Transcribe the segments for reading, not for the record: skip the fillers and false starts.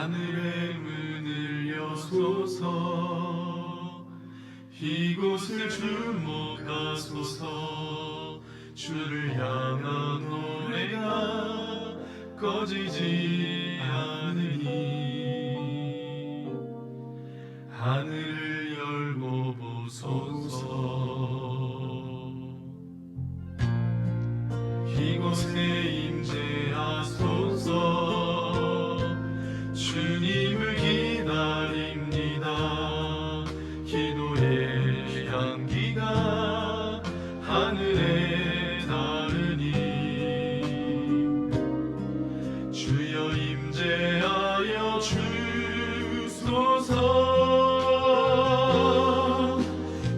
하늘의 문을 여소서. 이곳을 주목하소서. 주를 향한 노래가 꺼지지 않으니 하늘을 열고 보소서. 이곳에 임재하소서. 주님을 기다립니다. 기도의 향기가 하늘에 닿으니 주여 임재하여 주소서.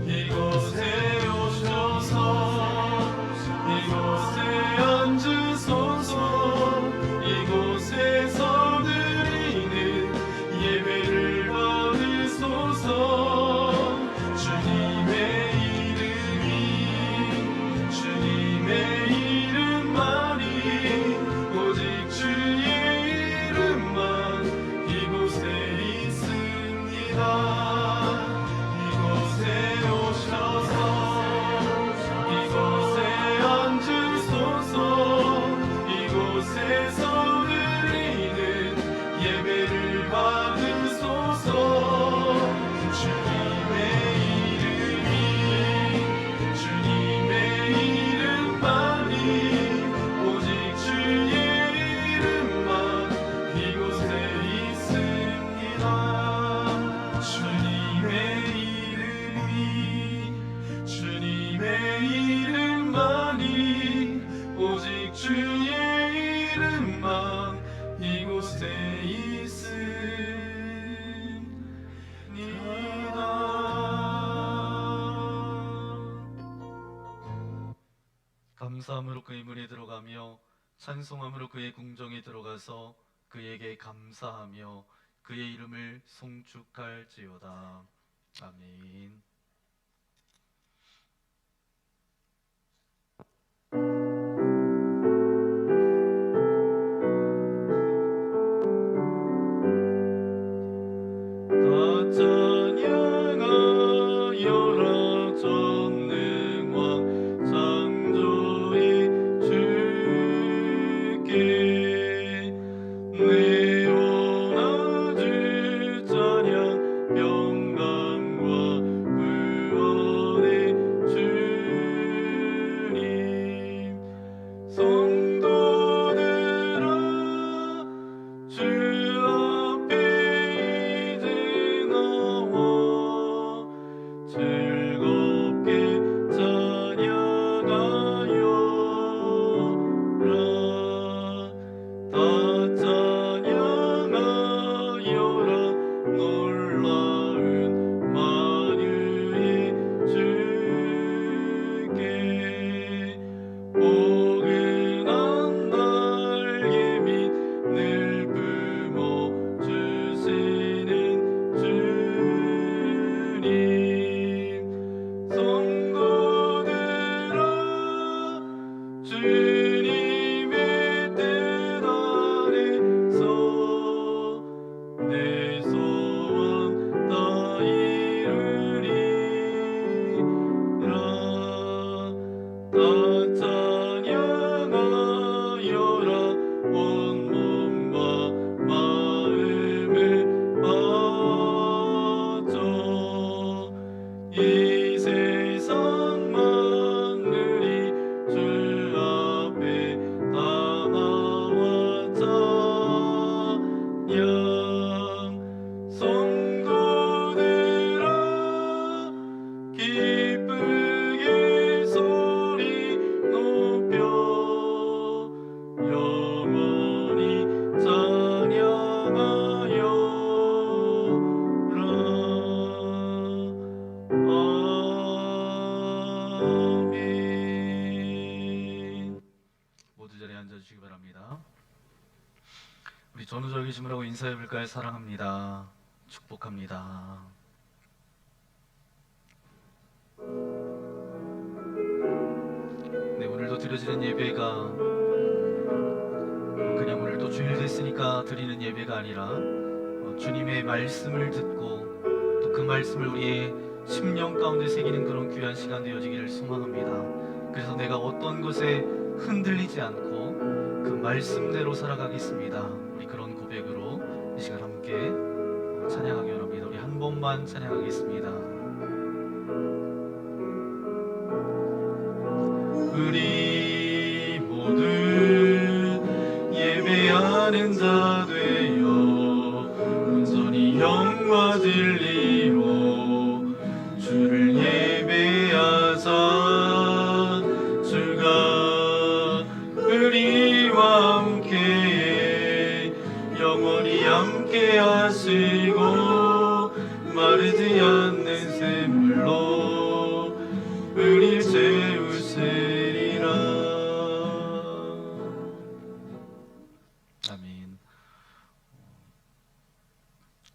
이곳에 오셔서 이곳에 앉으소서. 이곳에서 드리는 예배를 받으소서. 주님의 이름만이 오직 주의 이름만 이곳에 있습니다. 이곳에 오셔서 이곳에 앉으소서. 이곳에서 드리는 예배를 받으소서. 주님의 이름만이 오직 주의 이름만 이곳에 있습니다. 주님의 이름만이 오직 주의 이름만 이곳에 있습니다. 감사함으로 그의 문에 들어가며 찬송함으로 그의 궁정에 들어가서 그에게 감사하며 그의 이름을 송축할지어다. 아멘. 다 찬양하여라 전능왕 창조의 주께. 내 원하주 찬양 평강과 구원의 주님. 성도들아 주 앞에 이제 나와 즐겁게 찬양하여라. 다 찬양하여라 놀라운 만유의 주께. 포근한 날개 및 늘 품어 주시는 주님. 성도들아 주님의 뜻 아래서 내 소원 다 이루리라. 다 찬양하여라 온몸과 마음을 바쳐. 이 세상 만물이 주 앞에 다 나와 찬양. 성도들아 기쁘게 소리 높여 영원히 찬양하여라. 아멘. 모두 자리에 앉아주시기 바랍니다. 우리 전우절 계심으라고 인사해볼까요? 사랑합니다. 축복합니다. 네, 오늘도 드려지는 예배가 그냥 오늘도 주일 됐으니까 드리는 예배가 아니라 주님의 말씀을 듣고 또 그 말씀을 우리의 심령 가운데 새기는 그런 귀한 시간 되어지기를 소망합니다. 그래서 내가 어떤 것에 흔들리지 않고 그 말씀대로 살아가겠습니다. 우리 그런 고백으로 이 시간 함께 찬양하기 원합니다. 우리 한 번만 찬양하겠습니다. 우리 모두 예배하는 자 되어 온전히 영과 진리로 주를 예배하자. 주가 우리와 함께 영원히 함께 하시고 마르지 않는 샘물로 우리 채우시리라. 아멘.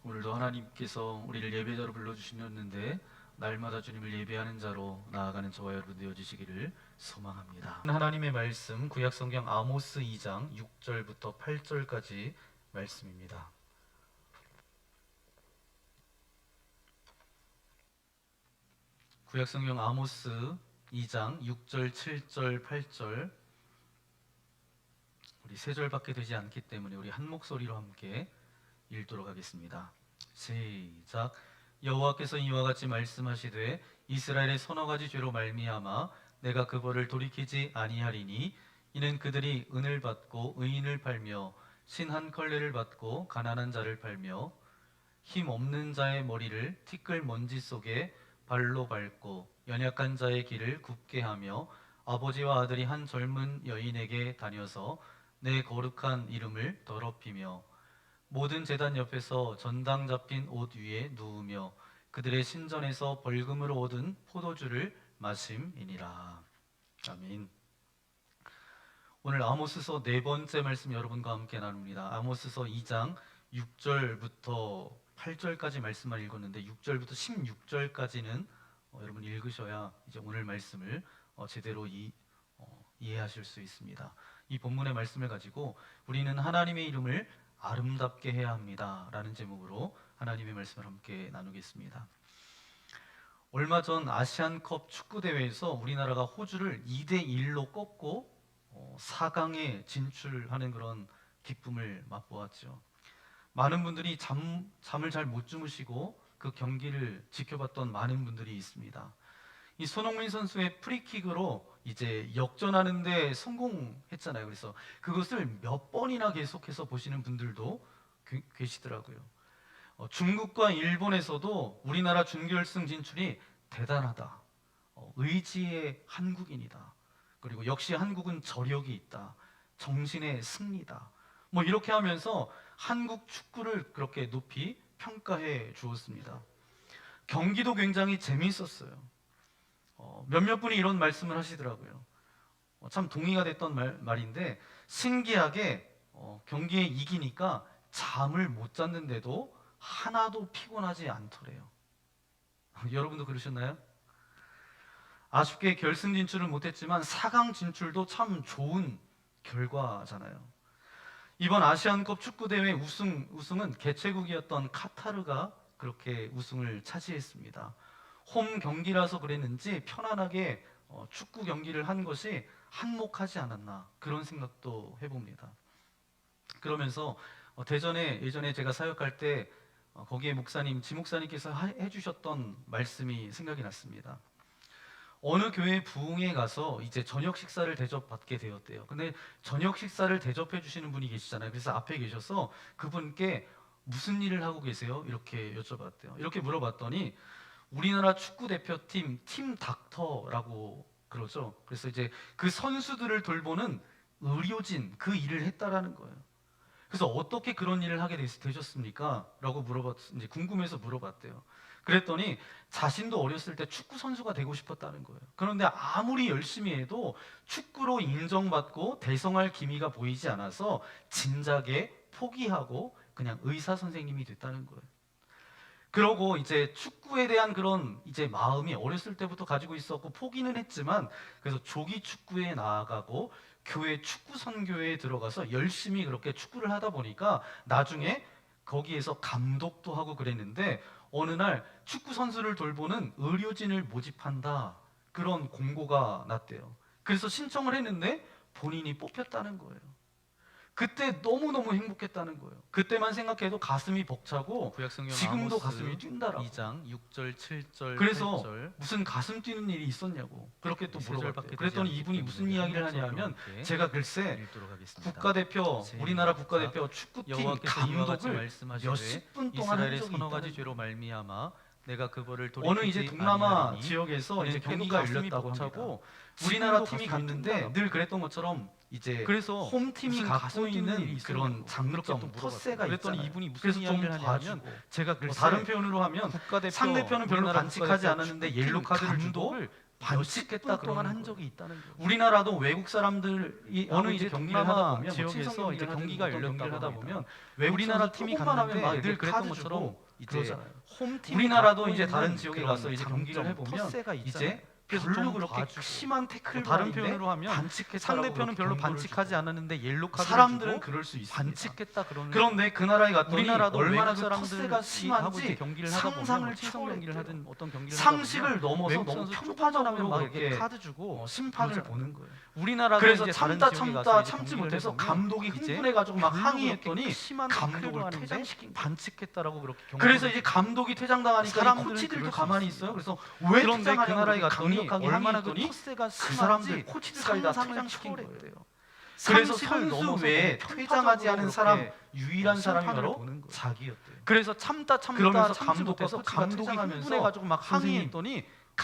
오늘도 하나님께서 우리를 예배자로 불러주시는데 날마다 주님을 예배하는 자로 나아가는 저와 여러분 되어주시기를 소망합니다. 하나님의 말씀 구약성경 아모스 2장 6절부터 8절까지 말씀입니다. 구약성경 아모스 2장 6절, 7절, 8절 우리 세 절밖에 되지 않기 때문에 우리 한 목소리로 함께 읽도록 하겠습니다. 시작. 여호와께서 이와 같이 말씀하시되 이스라엘의 서너 가지 죄로 말미암아 내가 그 벌을 돌이키지 아니하리니 이는 그들이 은을 받고 의인을 팔며 신 한 컬레를 받고 가난한 자를 팔며 힘 없는 자의 머리를 티끌 먼지 속에 발로 밟고 연약한 자의 길을 굽게 하며 아버지와 아들이 한 젊은 여인에게 다녀서 내 거룩한 이름을 더럽히며 모든 제단 옆에서 전당 잡힌 옷 위에 누우며 그들의 신전에서 벌금으로 얻은 포도주를 마심이니라. 아멘. 오늘 아모스서 네 번째 말씀 여러분과 함께 나눕니다. 아모스서 2장 6절부터 8절까지 말씀만 읽었는데 6절부터 16절까지는 여러분 읽으셔야 이제 오늘 말씀을 제대로 이해하실 수 있습니다. 이 본문의 말씀을 가지고 우리는 하나님의 이름을 아름답게 해야 합니다 라는 제목으로 하나님의 말씀을 함께 나누겠습니다. 얼마 전 아시안컵 축구대회에서 우리나라가 호주를 2대1로 꺾고 4강에 진출하는 그런 기쁨을 맛보았죠. 많은 분들이 잠을 잘 못 주무시고 그 경기를 지켜봤던 많은 분들이 있습니다. 이 손흥민 선수의 프리킥으로 이제 역전하는데 성공했잖아요. 그래서 그것을 몇 번이나 계속해서 보시는 분들도 계시더라고요. 중국과 일본에서도 우리나라 준결승 진출이 대단하다. 의지의 한국인이다. 그리고 역시 한국은 저력이 있다. 정신의 승리다. 뭐 이렇게 하면서 한국 축구를 그렇게 높이 평가해 주었습니다. 경기도 굉장히 재미있었어요. 몇몇 분이 이런 말씀을 하시더라고요. 참 동의가 됐던 말인데 신기하게 경기에 이기니까 잠을 못 잤는데도 하나도 피곤하지 않더래요. 여러분도 그러셨나요? 아쉽게 결승 진출은 못했지만 4강 진출도 참 좋은 결과잖아요. 이번 아시안컵 축구대회 우승은 개최국이었던 카타르가 그렇게 우승을 차지했습니다. 홈 경기라서 그랬는지 편안하게 축구 경기를 한 것이 한몫하지 않았나 그런 생각도 해봅니다. 그러면서 대전에 예전에 제가 사역할 때 거기에 지목사님께서 해주셨던 말씀이 생각이 났습니다. 어느 교회 부흥에 가서 이제 저녁 식사를 대접받게 되었대요. 근데 저녁 식사를 대접해 주시는 분이 계시잖아요. 그래서 앞에 계셔서 그분께 무슨 일을 하고 계세요? 이렇게 여쭤봤대요. 이렇게 물어봤더니 우리나라 축구 대표팀 팀 닥터라고 그러죠. 그래서 이제 그 선수들을 돌보는 의료진 그 일을 했다라는 거예요. 그래서 어떻게 그런 일을 하게 되셨습니까? 라고 이제 궁금해서 물어봤대요. 그랬더니 자신도 어렸을 때 축구 선수가 되고 싶었다는 거예요. 그런데 아무리 열심히 해도 축구로 인정받고 대성할 기미가 보이지 않아서 진작에 포기하고 그냥 의사 선생님이 됐다는 거예요. 그러고 이제 축구에 대한 그런 이제 마음이 어렸을 때부터 가지고 있었고 포기는 했지만 그래서 조기 축구에 나아가고 교회 축구 선교회에 들어가서 열심히 그렇게 축구를 하다 보니까 나중에 거기에서 감독도 하고 그랬는데 어느 날 축구 선수를 돌보는 의료진을 모집한다 그런 공고가 났대요. 그래서 신청을 했는데 본인이 뽑혔다는 거예요. 그때 너무너무 행복했다는 거예요. 그때만 생각해도 가슴이 벅차고 구약성경 지금도 아모스 가슴이 뛴다라고. 2장 6절 7절 그래서 8절 무슨 가슴 뛰는 일이 있었냐고 그렇게 또 세 물어봤대요. 절밖에 그랬더니 되지 이분이 않기 무슨 때문에 이야기를 한 목소리로 하냐면 함께 제가 글쎄 읽도록 하겠습니다. 국가대표 제 우리나라 시작. 국가대표 축구팀 여호와께서 이와 같이 감독을 말씀하시되 몇십 분 동안 한 이스라엘의 적이 서너 있다는 가지 죄로 말미암아 내가 그벌을 어느 이제 돌이키지 동남아 아니하리니 지역에서 이제 그는 경기가 가슴이 열렸다고 벅차고 합니다. 우리나라 지금도 팀이 가슴이 갔는데 뛴다라고. 늘 그랬던 것처럼 이제 그래서 홈팀이 무슨 갖고 가슴 뛰는 있는 일이 그런 있었냐고. 장점, 그렇게 또 물어봤어요. 텃세가 그랬더니 있잖아요. 이분이 무슨 그래서 좀 이야기를 하냐면 봐주고 제가 뭐 글쎄 다른 표현으로 하면 국가대표 상대편은 별로 우리나라 반칙하지 국가대표 않았는데 축구팀 옐로 카드를 주고 감독을 반칙했다 몇십 분 동안 그러는 한 거예요. 적이 있다는 거예요. 우리나라도 외국 사람들이 어느 하고 이제 경기를 동남아 하다 보면 뭐 지역에서 친선 이제 경기를 경기가 하든 어떤 열렸다고 경기를 하다 합니다. 보면 외국 우리나라 선수 팀이 조금만 하면 갔는데 막 늘 이렇게 그랬던 카드 것처럼 주고 이제 그러잖아요. 홈팀이 우리나라도 갖고 이제 있는 다른 지역에 그런 가서 이제 장점, 경기를 해보면 텃세가 이제 있잖아요. 그래서 별로 좀 그렇게 봐주고. 심한 태클 다른 표현으로 하면 반칙했다라고 상대편은 별로 경고를 반칙하지 주고. 않았는데 옐로 카드를 사람들은 주고 그럴 수 있습니다. 반칙했다 그러는 그런데 그 나라에 갔더니 우리나라도 얼마나 외국 그 텃세가 사람들이 하고 심한지 이제 경기를 하다 보면 상상을 뭐 친선 경기를 초월했대요. 하든 어떤 경기를 하다 보면 상식을 넘어서 외국 너무 선수 편파적으로 막 이렇게 이렇게 카드 주고 심판을 그러잖아요. 보는 거예요. 우리나라도 그래서 이제 다른 참다 지역에 가서 참다 이제 참지 경기를 못해서 해보면 감독이 이제 흥분해가지고 막 별로 항의했더니 그렇게 심한 감독을 태클로 하는데 퇴장시킨 거예요. 반칙했다라고 그렇게 그래서 경고를 이제 감독이 퇴장당하니까 이 사람들은 코치들도 그럴 수 가만히 있습니다. 있어요. 그래서 왜 그런데 그 퇴장하냐고 나라에 그렇게 갔더니 강력하게 얼마나 그 항의했더니 텃세가 그 심한지 사람들 코치들까지 다 상상을 퇴장시킨 초월했대요. 거예요. 그래서 상식을 선수 넘어서 외에 너무 퇴장하지 않은 편파적으로 사람 그렇게 유일한 사람이 심판을 바로 보는 거예요. 자기였대요. 그래서 참다 그러면서 참지 감독과 못해서 코치가 감독이 퇴장하면서 흥분해가지고 막 선생님, 항의했더니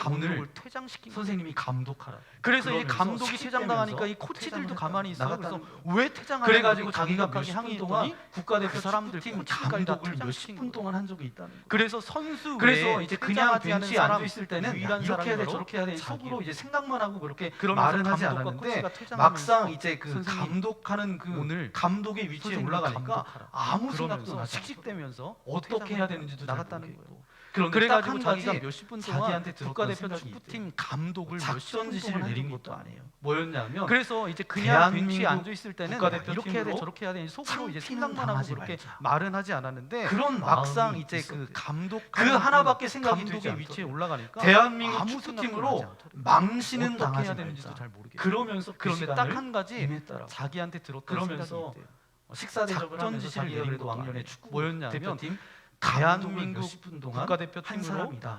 오늘 감독을 퇴장시킨 거예요. 선생님이 감독하라. 그래서 이 그러면서 감독이 시키면서 퇴장당하니까 이 코치들도 퇴장을 가만히 있어요. 나갔다는 그래서 거예요. 왜 퇴장하냐고 그래가지고 그렇게 자기가 강력하게 몇십 분 항의했더니 동안 국가대표 그 사람들 축구팀 코치까지 다 감독을 퇴장시킨 몇십 분 동안 한 적이 있다는 거예요. 그래서 선수 그래서 외에 이제 그냥 퇴장하지 않은 벤치에 사람 앉아 있을 때는 유일한 이렇게 해야 돼 사람이 저렇게 해야 돼 자기예요. 속으로 이제 생각만 하고 그렇게 그러면서 말은 하지 감독과 않았는데 코치가 퇴장하면서 막상 이제 그 선생님, 감독하는 그 오늘 감독의 위치에 선생님 올라가니까 감독하라. 아무 생각도 그러면서 나지 않고 씩씩대면서 어떻게 해야 되는지도 잘 나갔다는 모르겠고. 거예요. 그런데 그래가지고 딱한 자기가 가지 몇십 분 동안 자기한테 들었던 국가대표 생각이 축구팀 감독을 몇십 작전 분 지시를 동안 한 내린 적이 것도 있다. 아니에요. 뭐였냐면 그래서 이제 그냥 대한민국 벤치에 앉아 있을 때는 국가대표 이렇게 해야 돼 팀으로 저렇게 해야 돼 속으로 이제 상피는 생각만 하고 당하지 그렇게 말자. 말은 하지 않았는데 그런 막상 마음이 이제 그 있었대요. 감독 그 하나밖에 생각이 되지 감독의 않더라고요. 위치에 올라가니까 대한민국 아무 생각도 나지 축구팀으로 않더라고요. 망신은 어떻게 당하지 해야 되는지도 말자. 잘 모르겠어요. 그러면서 그 그런데 시간을 딱 한 가지 임했더라고요. 자기한테 들었던 그러면서 생각이 있대요. 식사 대접을 작전 하면서 지시를 자기가 내린 그래도 것도 왕년에 아니에요. 축구 뭐였냐면 대표팀 대한민국 감독을 몇십 분 동안 국가대표 한 팀으로 사람이다.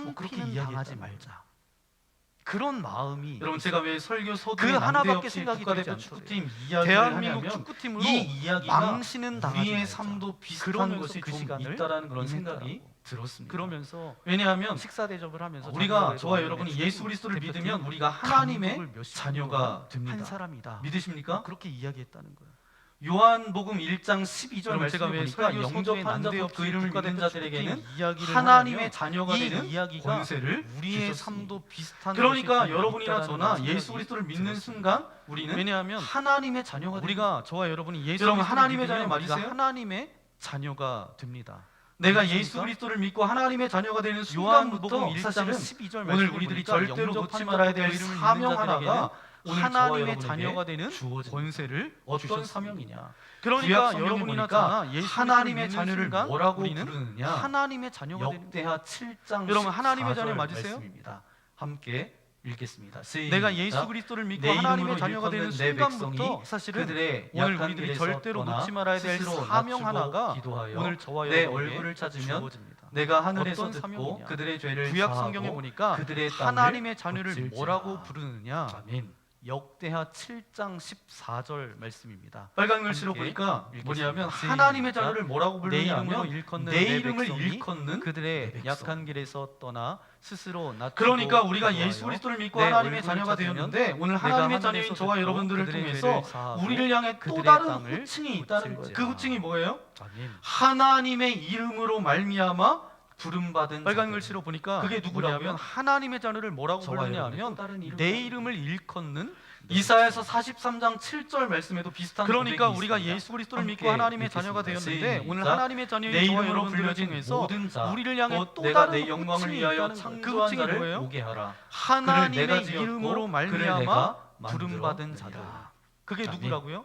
뭐 그렇게 창피는 당하지 이야기하지 말자. 그런 마음이 여러분 제가 왜 설교 서두에 그 하나밖에 난데없이 생각이 국가대표 들지 축구팀 이야기를 대한민국 하냐면 축구팀으로 이 이야기가 망신은 당하지 우리의 말자. 삶도 비슷한 그러면서 것이 그 좀 시간을 있다라는 그런 임했더라고. 생각이 들었습니다. 그러면서 왜냐하면 식사 대접을 하면서 우리가 자기가 저와 그래도 여러분이 왕년에 예수 그리스도를 대표팀 믿으면 우리가 하나님의 감독을 몇십 분 자녀가 동안 됩니다. 한 사람이다. 믿으십니까? 그렇게 이야기했다는 거예요. 요한복음 1장 12절 여러분, 제가 말씀을 왜 보니까 설교 서두에 영접하는 자와 난데없이 그 이름을 믿는 국가대표 자들에게는 축구팀 이야기를 하나님의 하냐면 자녀가 이 되는 이야기가 권세를 우리의 주셨으니. 삶도 비슷한 그러니까 것이 좀 여러분이나 있다라는 저나 생각이 예수 그리스도를 믿는 들었습니다. 순간 우리는 왜냐하면 하나님의 자녀가 됩니다. 우리가 저와 여러분이 예수 여러분, 그리스도를 하나님의 믿으면 자녀 우리가 맞으세요? 하나님의 자녀가 됩니다. 내가 믿으십니까? 예수 그리스도를 믿고 하나님의 자녀가 되는 요한복음 순간부터 1장 사실은 12절 오늘 우리들이 절대로 놓지 말아야 될 사명 하나가 오늘 저와 하나님의 여러분에게 자녀가 되는 주어집니다. 권세를 어떤 주셨습니다. 사명이냐? 그러니까 구약 성경에 여러분이나 보니까 저나 예수 하나님의 믿는 자녀를 순간 뭐라고 우리는 부르느냐? 하나님의 자녀가 되는 역대하 7장 여러분, 하나님의 14절 자녀 맞으세요? 말씀입니다. 함께 읽겠습니다. 내가 시작. 예수 그리스도를 믿고 내 하나님의 이름으로 자녀가 되는 일컫는 내 순간부터 백성이 사실은 그들의 오늘 약한 우리들이 길에서 절대로 떠나 놓지 말아야 될 스스로 사명 낮추고 하나가 기도하여 오늘 저와 내 여러분에게 얼굴을 찾으면 주어집니다. 내가 하늘에서 어떤 듣고 사명이냐? 그들의 죄를 구약 사하고 성경에 보니까 그들의 땅을 하나님의 자녀를 거칠지어다. 뭐라고 부르느냐? 아멘. 역대하 7장 14절 말씀입니다. 빨간 글씨로 함께 보니까 읽겠습니다. 뭐냐면 시작. 하나님의 자녀를 뭐라고 내 부르냐면 이름으로 일컫는 내 내 이름을 백성이 일컫는 그들의 내 백성. 약한 길에서 떠나 스스로 낮추고 그러니까 우리가 기도하여 예수 그리스도를 믿고 내 하나님의 얼굴을 자녀가 찾으면 되었는데 오늘 내가 하나님의 자녀인 하늘에서 저와 듣고 여러분들을 그들의 통해서 죄를 사하고 우리를 향해 또 그들의 다른 땅을 호칭이 있다는 거예요. 고칠지어다. 그 호칭이 뭐예요? 아멘. 하나님의 이름으로 말미암아 부름받은 빨간 자들. 글씨로 보니까 그게 누구라고요? 뭐냐면 하나님의 자녀를 뭐라고 저와 부르냐 여러분의 하면 또 다른 이름이 내 있다는 이름을 일컫는 이사야서 43장 7절 말씀에도 비슷한 그러니까 고백이 우리가 있습니다. 예수 그리스도를 함께 믿고 하나님의 읽겠습니다. 자녀가 되었는데 오늘 시작. 하나님의 내 자녀인 저와 이름으로 여러분들을 불려진 통해서 모든 자 우리를 향해 곧 또 내가 다른 내 영광을 호칭이 위하여 있다는 거예요. 그 창조한 호칭이 자를 뭐예요? 오게 하라. 하나님의 그를 내가 지었고 이름으로 그를 말미암아 내가 부름받은 만들었느니라. 자들. 그게 아멘. 누구라고요?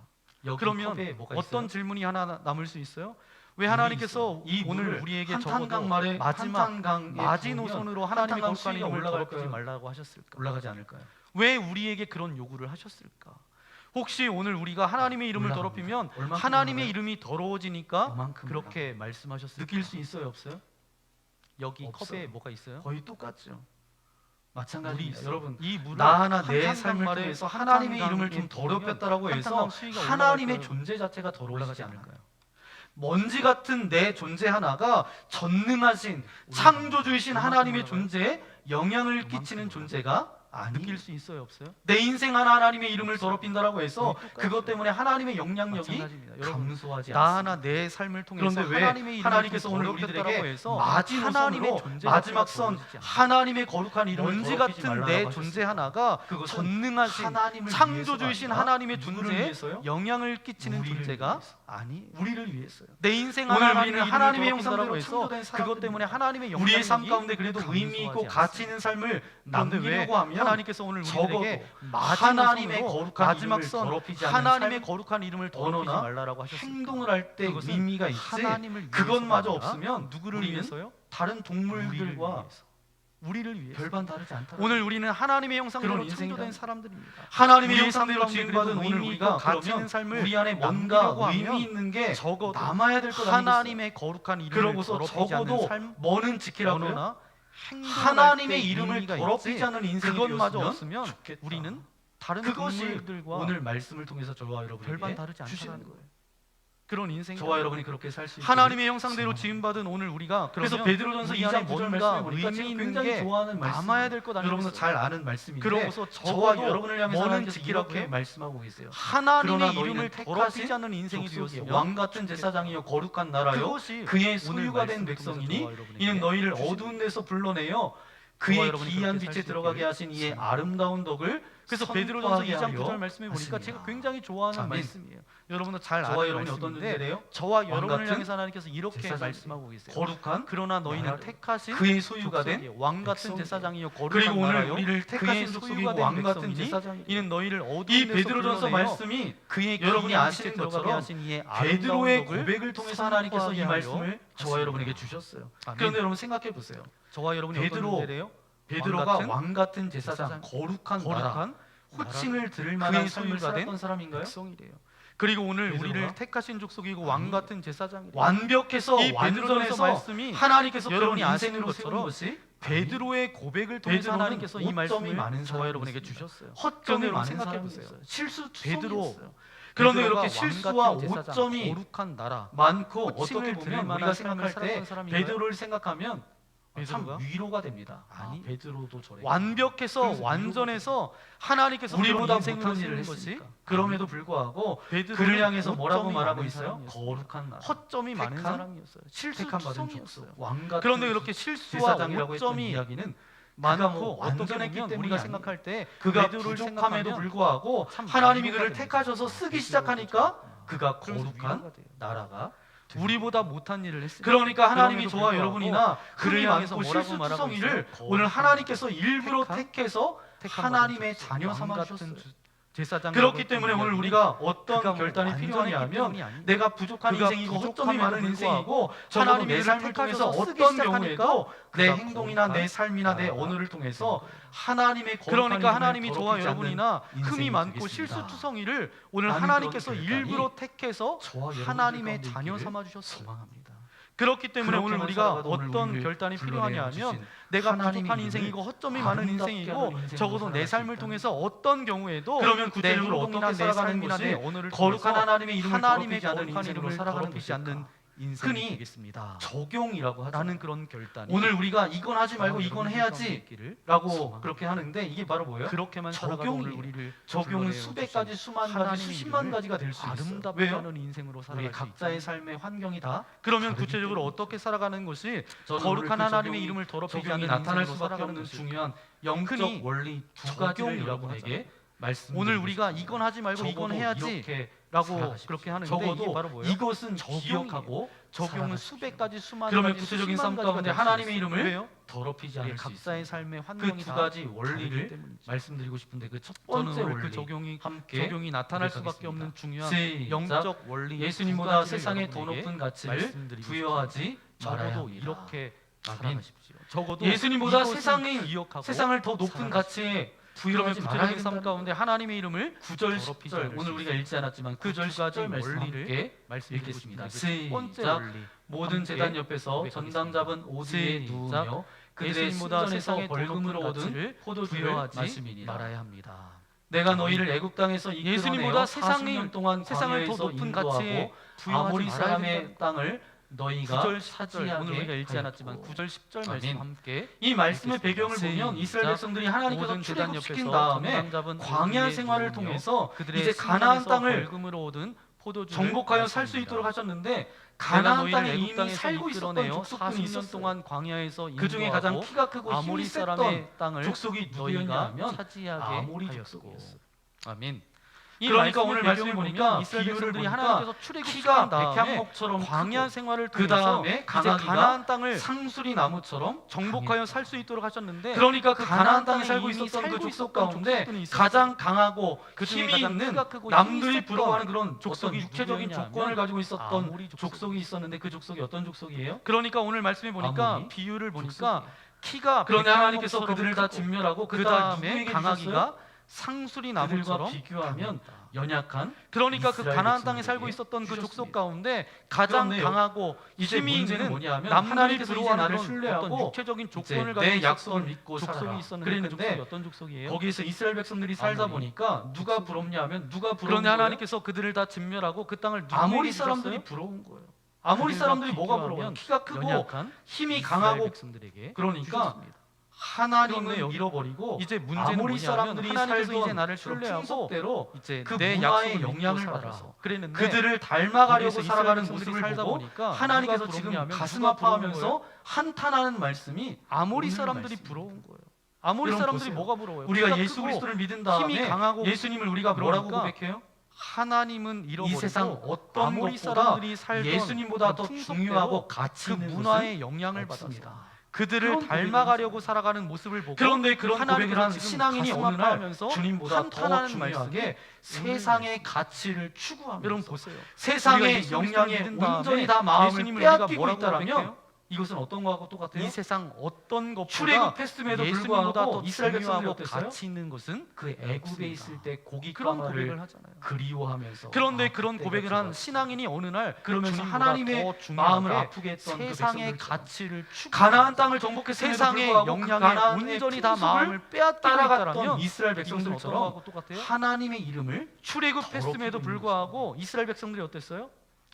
하였습니다. 여기 그러면 컵에 뭐가 어떤 있어요? 질문이 하나 남을 수 있어요? 왜 물이 하나님께서 있어요. 이 오늘 물을 우리에게 한탄강 적어도 말에 마지막 한탄강에 마지노선으로 하나님의 한탄강 거룩한 수위가 이름을 올라갈까요? 더럽히지 말라고 하셨을까? 올라가지 않을까요? 왜 우리에게 그런 요구를 하셨을까? 혹시 오늘 우리가 하나님의 이름을 올라갑니다. 더럽히면 얼만큼 하나님의 올라가요? 이름이 더러워지니까 그만큼 그렇게 말씀하셨을까? 느낄 수 있어요, 없어요? 여기 없어요. 컵에 뭐가 있어요? 거의 똑같죠. 물이 마찬가지입니다. 있어요. 여러분, 이 물을 나 하나 내 한탄강 삶을 말에 통해서 하나님의 이름을 좀 한탄강에 더럽혔다라고 해서 한탄강 수위가 하나님의 올라갈까요? 존재 자체가 올라가지 더러워지지 않을까요? 않을까요? 먼지 같은 내 존재 하나가 전능하신 창조주이신 얼만큼 하나님의 올라가요? 존재에 영향을 얼만큼 끼치는 올라가요? 존재가 느낄 수 있어요, 없어요? 내 인생 하나 하나님의 이름을 더럽힌다라고 해서 똑같아요. 그것 때문에 하나님의 영향력이 마찬가지입니다. 여러분, 감소하지 나 않습니다. 하나 내 삶을 통해서 그런데 왜 하나님의 이름을 하나님께서 오늘 더럽혔다라고 우리들에게 해서 마지노선으로 하나님의 존재 마지막 자체가 선 더러워지지 않아요. 하나님의 거룩한 이름을 먼지 더럽히지 같은 말라고 내 하셨습니다. 존재 하나가 그것은 전능하신 하나님을 창조주이신 위해서가 하나님의 아니라 누구를 존재에 위해서요? 영향을 끼치는 우리를 존재가 위해서. 아니에요. 우리를 위해서요. 내 인생 오늘 하나 우리는 하나님의 형상대로 해서 창조된 그것 때문에 사람들입니다. 하나님의 우리의 삶 영향력이 가운데 그래도 의미 있고 감소하지 가치 있는 삶을 그런데 왜 남기려고 하면 하나님께서 오늘 우리에게 하나님의 마지막으로 거룩한 마지막 이름을 선 더럽히지 않는 하나님의 삶, 거룩한 이름을 더럽히지 언어나 말라라고 하셨습니다. 행동을 할 때 그것은 의미가 있지 하나님을 위해서가 그것마저 아니라 없으면 누구를 우리는 위해서요? 다른 동물들과 우리를 위해서. 별반 다르지 않다. 오늘 우리는 하나님의 형상대로 그런 인생이다. 창조된 사람들입니다. 하나님의 우리 형상대로 가운데 지음받은 그래도 오늘 의미 우리가 있고 가치 있는 그러면 삶을 우리 안에 뭔가 남기려고 하면 의미 있는 게 적어도 남아야 될 것 아니겠어요? 하나님의 거룩한 이름을 그러고서 더럽히지 않는 적어도 삶, 뭐는 지키라고요? 언어나 행동을 하나님의 할때 이름을 의미가 더럽히지 있지. 않는 인생이 그것마저 되었으면 없으면 좋겠다. 우리는 다른 그것이 동물들과 오늘 말씀을 통해서 저와 여러분에게 별반 다르지 주시는 않다는 거예요. 그런 인생. 저와 여러분이 그렇게 살 수 있게 하나님의 형상대로 지음받은 오늘 우리가 그래서 그러면 베드로전서 우리 안에 2장 9절 뭔가 말씀을 보니까 의미 제가 있는 굉장히 게 좋아하는 말씀 남아야 될 것 아니겠어요? 여러분도 잘 아는 말씀인데 그러고서 저와 적어도 여러분을 향해서 뭐는 하나님께서 지키라고요? 이렇게 말씀하고 계세요. 하나님의 그러나 이름을 너희는 더럽히지 택하신 않는 인생이 족속이요 되었으면 왕 같은 제사장이요 거룩한 나라요 그것이 그의 오늘 소유가 된 말씀을 백성이니 통해서 저와 여러분에게 이는 너희를 주시는 어두운 데서 불러내어 저와 그의 여러분이 기이한 그렇게 살 빛에 수 들어가게 있기를 하신 이의 소망합니다. 아름다운 덕을 그래서 베드로전서 선포하게 2장 9절 하려 말씀에 보니까 하십니다. 제가 굉장히 좋아하는 아멘. 말씀이에요. 여러분도 잘 저와 아는 여러분이 어떤 말씀인데 존재래요? 저와 여러분을 같은 향해서 하나님께서 이렇게 제사장이에요. 말씀하고 계세요. 거룩한 그러나 너희는 나라를 택하신 그의 소유가 된 족속이요 왕 같은 백성이에요. 제사장이요 그리고 거룩한 오늘 나라요 우리를 그의 택하신 소유가 족속이고 된 왕 같은 백성이니 제사장이에요. 이는 너희를 어두운 이 데서 베드로전서 불러내어 말씀이 그의 여러분이 기이한 아시는 빛에 들어가게 것처럼 하신 이의 베드로의 아름다운 덕을 고백을 통해서 하나님께서 이 선포하게 말씀을 하려 저와 하십니다. 여러분에게 주셨어요. 아멘. 그런데 여러분 생각해 보세요. 저와 여러분이 베드로, 어떤 존재래요? 베드로가 왕 왕 같은 제사장, 거룩한 나라, 거룩한 호칭을 들을 그의 만한 삶을 소유가 된 살았던 사람인가요? 백성이래요. 그리고 오늘 베드로가? 우리를 택하신 족속이고 왕 아니, 같은 제사장이래요. 완벽해서 이 베드로전서 완전해서 말씀이 하나님께서 그런 여러분이 아시는 인생으로 세운 것처럼 것이 베드로의 고백을 통해서 베드로는 하나님께서 이 오점이 말씀을 많은 저와 여러분에게 사람이었습니다. 주셨어요. 헛점이 그런데 많은 생각해 보세요. 사람이었어요. 실수 베드로, 투성이었어요. 그런데 베드로가 이렇게 실수와 왕 같은 제사장, 오점이 거룩한 나라 많고 호칭을 어떻게 들을 보면 만한 우리가 삶을 생각할 때 살았던 사람인가요? 베드로를 생각하면 참 베드로가? 위로가 됩니다. 아니, 베드로도 저래. 완벽해서 그래서 완전해서 하나님께서 우리보다 그런 인생으로 못한 일을 세운 것이 했으니까. 그럼에도 불구하고 베드로는 그를 향해서 뭐라고 오점이 말하고 많은 있어요? 사람이었어요. 거룩한 나라. 허점이 많은 택한, 사람이었어요. 실수 택함 받은 투성이었어요. 족속. 왕 같은 그런데 그렇게 실수와 제사장이라고 했던 오점이 이야기는 많고 어떻게 완전했기 보면 때문이 우리가 아니에요. 생각할 때 그가 베드로를 부족함에도 생각하면 불구하고 참 하나님이 위로가 그를 됩니다. 택하셔서 쓰기 베드로도 시작하니까 참- 그가 그래서 거룩한 위로가 돼요. 나라가 우리보다 못한 일을 했어요. 그러니까 하나님이 그럼에도 저와 불구하고 여러분이나 그를 그를 향해서 향해서 뭐라고 실수 말하고 투성이를 있어요? 오늘 거룩한 하나님께서 일부러 택한, 택해서 택한 하나님의 받은 자녀 왕 삼아 같은 주셨어요. 제사장 그렇기 때문에 오늘 우리가 어떤 그가 결단이 완전했기 필요하냐 하면 때문이 아니에요. 내가 부족한 그가 인생이고 허점이 부족함에도 많은 인생이고 적어도 하나님이 내 그를 삶을 통해서 택하셔서 쓰기 어떤 시작하니까 경우에도 내 그가 행동이나 내 거룩한 삶이나 내 나라가 언어를 통해서 되는 거예요. 하나님의 거룩한 그러니까 이름을 하나님이 저와 더럽히지 않는 여러분이나 인생이 흠이 많고 되겠습니다. 실수투성이를 오늘 나는 하나님께서 그런 결단이 일부러 택해서 저와 여러분들 하나님의 가운데 자녀 있기를 삼아 주셨어요. 소망합니다. 그렇기 때문에 오늘 그렇게만 우리가 살아가도 오늘 어떤 우리를 결단이 불러내어 필요하냐 하면 주신 내가 하나님의 부족한 이름을 인생이고 허점이 많은 아름답게 인생이고 하는 인생으로 적어도 내 살아갈 수 삶을 있다는 통해서 어떤 경우에도 그러면 내 구체적으로 행동이나 어떻게 내 살아가는 삶이나 것이 내 언어를 거룩한 통해서 하나님의 이름을 하나님의 더럽히지 않는 거룩한 인생으로 이름을 살아가는 더럽히지 않는 것일까? 인생이 흔히 되겠습니다. 적용이라고 하죠. 라는 그런 결단이 오늘 우리가 이건 하지 말고 저와 이건 여러분들 가운데 해야지 있기를 라고 소망합니다. 그렇게 하는데 이게 바로 뭐예요? 그렇게만 살아가도 적용이에요. 오늘 우리를 적용은 불러내어 수백 주신 가지, 수만 가지, 하나님의 수십만 이름을 가지가 될 수 있어요. 아름답게 왜요? 하는 인생으로 우리 살아갈 수 각자의 있다. 삶의 환경이 다 그러면 다르기 구체적으로 때문에 어떻게 살아가는 것이 저는 거룩한 오늘 그 하나님의 적용이- 이름을 더럽히지 적용이 않는 나타날 인생으로 수밖에 살아가는 없는 것이 중요한 영적 흔히 원리 두 가지를 적용이라고 여러분에게 말씀. 오늘 우리가 이건 하지 말고 이건 해야지 라고 그렇게 하는데 적어도 이게 바로 뭐예요? 이것은 적용이에요. 기억하고 적용은 살아가십시오. 수백 가지 수만 그러면 가지 구체적인 수만 삶 가지가 가운데 될수 하나님의 있어요. 이름을 왜요? 더럽히지 예, 않을 수 각자의 있습니다. 삶의 그 환경이 두 다 가지 다르기 원리를 때문이죠. 말씀드리고 싶은데 그 첫 저는 번째 오늘 그 원리 적용이 함께 나타날 고백하겠습니다. 수밖에 없는 중요한 시작. 영적 원리 예수님보다 두 가지를 세상에 더 여러분에게 높은 가치를 말씀드리고 부여하지 싶습니다. 말아야 적어도 합니다. 이렇게 아멘. 살아가십시오. 적어도 예수님보다 이것은 세상을 기억하고 세상을 더 높은 살아가십시오. 가치에 그러면 부여하지 말아야 구체적인 삶 된다는 가운데 하나님의 이름을 9절 더럽히지 10절 않을 오늘 수 우리가 있습니다. 읽지 않았지만 그 9절 두 가지 10절 말씀 원리를 함께 말씀드리고 읽겠습니다. 싶습니다. 첫 번째 시작. 원리 모든 함께 제단 옆에서 고백하겠습니다. 전당 잡은 오지에 시작. 누우며 그들의 예수님보다 순전에서 세상의 더 벌금으로 높은 얻은 가치를 포도주를 부여하지 마심이니라. 말아야 합니다. 내가 너희를 애굽 땅에서 예수님보다 이끌어내어 40년 동안 세상을 더 광야에서 높은 가치에 인도하고 부여하지 아모리 말아야 사람의 된다는 땅을 너희가 9절 10절 차지하게 오늘 우리가 읽지 하였고. 않았지만 9절 10절 말씀 아멘. 함께 이 말씀의 읽겠습니다. 배경을 보면 이스라엘 시작. 백성들이 하나님께서 모든 제단 출애굽시킨 옆에서 다음에 전당 잡은 광야 오지에 생활을 누우며 통해서 그들의 이제 가나안 순전에서 땅을 벌금으로 얻은 포도주를 정복하여 살 수 마십니다. 있도록 하셨는데 내가 가나안 너희를 땅에 애굽 이미 땅에서 살고 있었던 이끌어내어 족속들이 40년 있었어요. 동안 광야에서 그 중에 가장 인도하고 키가 크고 힘이 아모리 셌던 사람의 땅을 족속이 너희가 누구였냐면 차지하게 아모리 하였고. 족속이었어요. 아멘. 그러니까 말씀의 오늘 배경을 말씀을 보니까 이스라엘 비유를 백성들이 보니까 하나님께서 출애굽시킨 키가 다음에 백향목처럼 광야 크고 생활을 그 통해서 다음에 이제 가나안이가 가나안 땅을 상수리 나무처럼 정복하여 강했다. 살 수 있도록 하셨는데 그러니까 그 가나안 땅에 땅에 살고 이미 있었던 그 살고 족속 있었던 가운데 족속들이 있었어요. 가장 강하고 그 중에 힘이 가장 있는 키가 크고 남들이 힘이 부러워하는 셌던 그런 족속이 어떤 육체적인 누구였냐면 조건을 가지고 있었던 아모리 족속이 있었는데 그 족속이 어떤 족속이에요? 그러니까 오늘 말씀해 보니까 아모리 비유를 보니까 족속이에요. 키가 그런데 하나님께서 백향목처럼 그들을 다 크고 진멸하고 그 그다음에 다음에 누구에게 강하기가 주셨어요? 상수리 그들과 나무처럼 비교하면 강합니다. 연약한 그러니까 그 이스라엘 가나안 땅에 백성들에게 살고 있었던 그 족속 주셨습니다. 가운데 가장 그런데요, 강하고 이제 힘이 문제는 있는 뭐냐면 남들이 하나님께서 이제 부러워하는 나를 그런 신뢰하고 어떤 육체적인 이제 조건을 내 가지고 약속을 있었던 믿고 족속이 살아라. 있었는데 그 그랬는데 족속이 어떤 족속이에요? 거기에서 이스라엘 백성들이 살다 아모리 보니까 누가 족속이. 부럽냐면 누가 부러운 그런데 거예요? 하나님께서 그들을 다 진멸하고 그 땅을 아모리 누구에게 사람들이 주셨어요? 부러운 거예요. 아모리 그들과 사람들이 뭐가 부러워요? 비교하면 키가 크고 연약한 힘이 이스라엘 강하고 백성들에게 그러니까 주셨습니다. 하나님을 그런데 여기 잃어버리고 이제 문제는 아모리 뭐냐면 사람들이 하나님께서 이제 살던 나를 그런 신뢰하고 풍속대로 이제 그 내 문화의 약속을 영향을 믿고 살아라. 받아서 그랬는데 그들을 닮아가려고 거기서 이스라엘 살아가는 백성들이 모습을 살다 보고 보니까 하나님께서 누가 지금 부럽냐면 가슴 누가 부러운 아파하면서 한탄하는 말씀이 아모리 오늘 사람들이 말씀입니다. 부러운 거예요. 아모리 여러분 사람들이 보세요. 뭐가 부러워요? 우리가 키가 예수 크고 그리스도를 믿은 힘이 다음에 강하고 예수님을 우리가 뭐라고 그러니까 고백해요? 하나님은 이 잃어버리고 세상 어떤 아모리 것보다 사람들이 살던 예수님보다 더 그 풍속대로 중요하고 가치 그 있는 문화의 것은 영향을 없습니다. 받았습니다. 그들을 그런 닮아가려고 고백을 살아가는 모습을 보고 그런데 그런 고백을 하나님께서 한 지금 신앙인이 가슴 어느 날 아파하면서 주님보다 더 한탄하는 중요하게 말씀이 세상의 가치를 추구하면서 여러분 보세요. 우리가 세상의 예수 영향에 그리스도를 믿은 다음에 온전히 다 마음을 예수님을 우리가 빼앗기고 뭐라고 있다라면 고백해요? 이것은 어떤 거하고 똑같아요? 이 세상 어떤 것보다 출애굽했음에도 예수님보다 불구하고 더 이스라엘 백성들이 중요하고 어땠어요? 가치 있는 것은 그 애굽에 없습니다. 있을 때 고기 그런 가마를 고백을 하잖아요. 그리워하면서 그런데 아, 그런 그때가 고백을 한 좋았어. 신앙인이 어느 날 그러면서 주님보다 하나님의 더 중요하게 마음을 아프게 했던 그 세상의 백성들처럼 가치를 추구 가나안 땅을 정복했음에도 세상의 불구하고 그 영향에 가나안의 온전히 다 풍속을 마음을 빼앗기고 따라갔던 있다라면 이스라엘 이것은 어떤 백성들처럼 거하고 똑같아요? 하나님의 이름을 출애굽했음에도 더럽히고 불구하고 이스라엘 백성들이 어땠어요?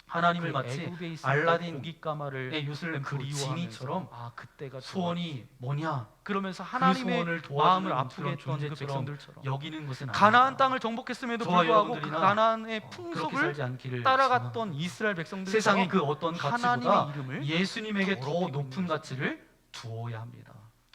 하나님을 그 마치 애굽에 있을 때 알라딘 고기 가마를 요술램 그 그리워하면서 지니처럼 아 그때가 소원이 뭐냐 그러면서 그 하나님의 소원을 마음을 도와주는 아프게 그런 했던 그 존재처럼 백성들처럼 여기는 것은 가나안 아니다. 땅을 정복했음에도 저와 불구하고 그 여러분들이나 가나안의 그렇게 풍속을 살지 않기를 따라갔던 이스라엘 백성들 세상의 그 어떤 가치보다 하나님의 이름을 예수님에게 더 더럽히고 높은 있는 가치를 두어야 합니다.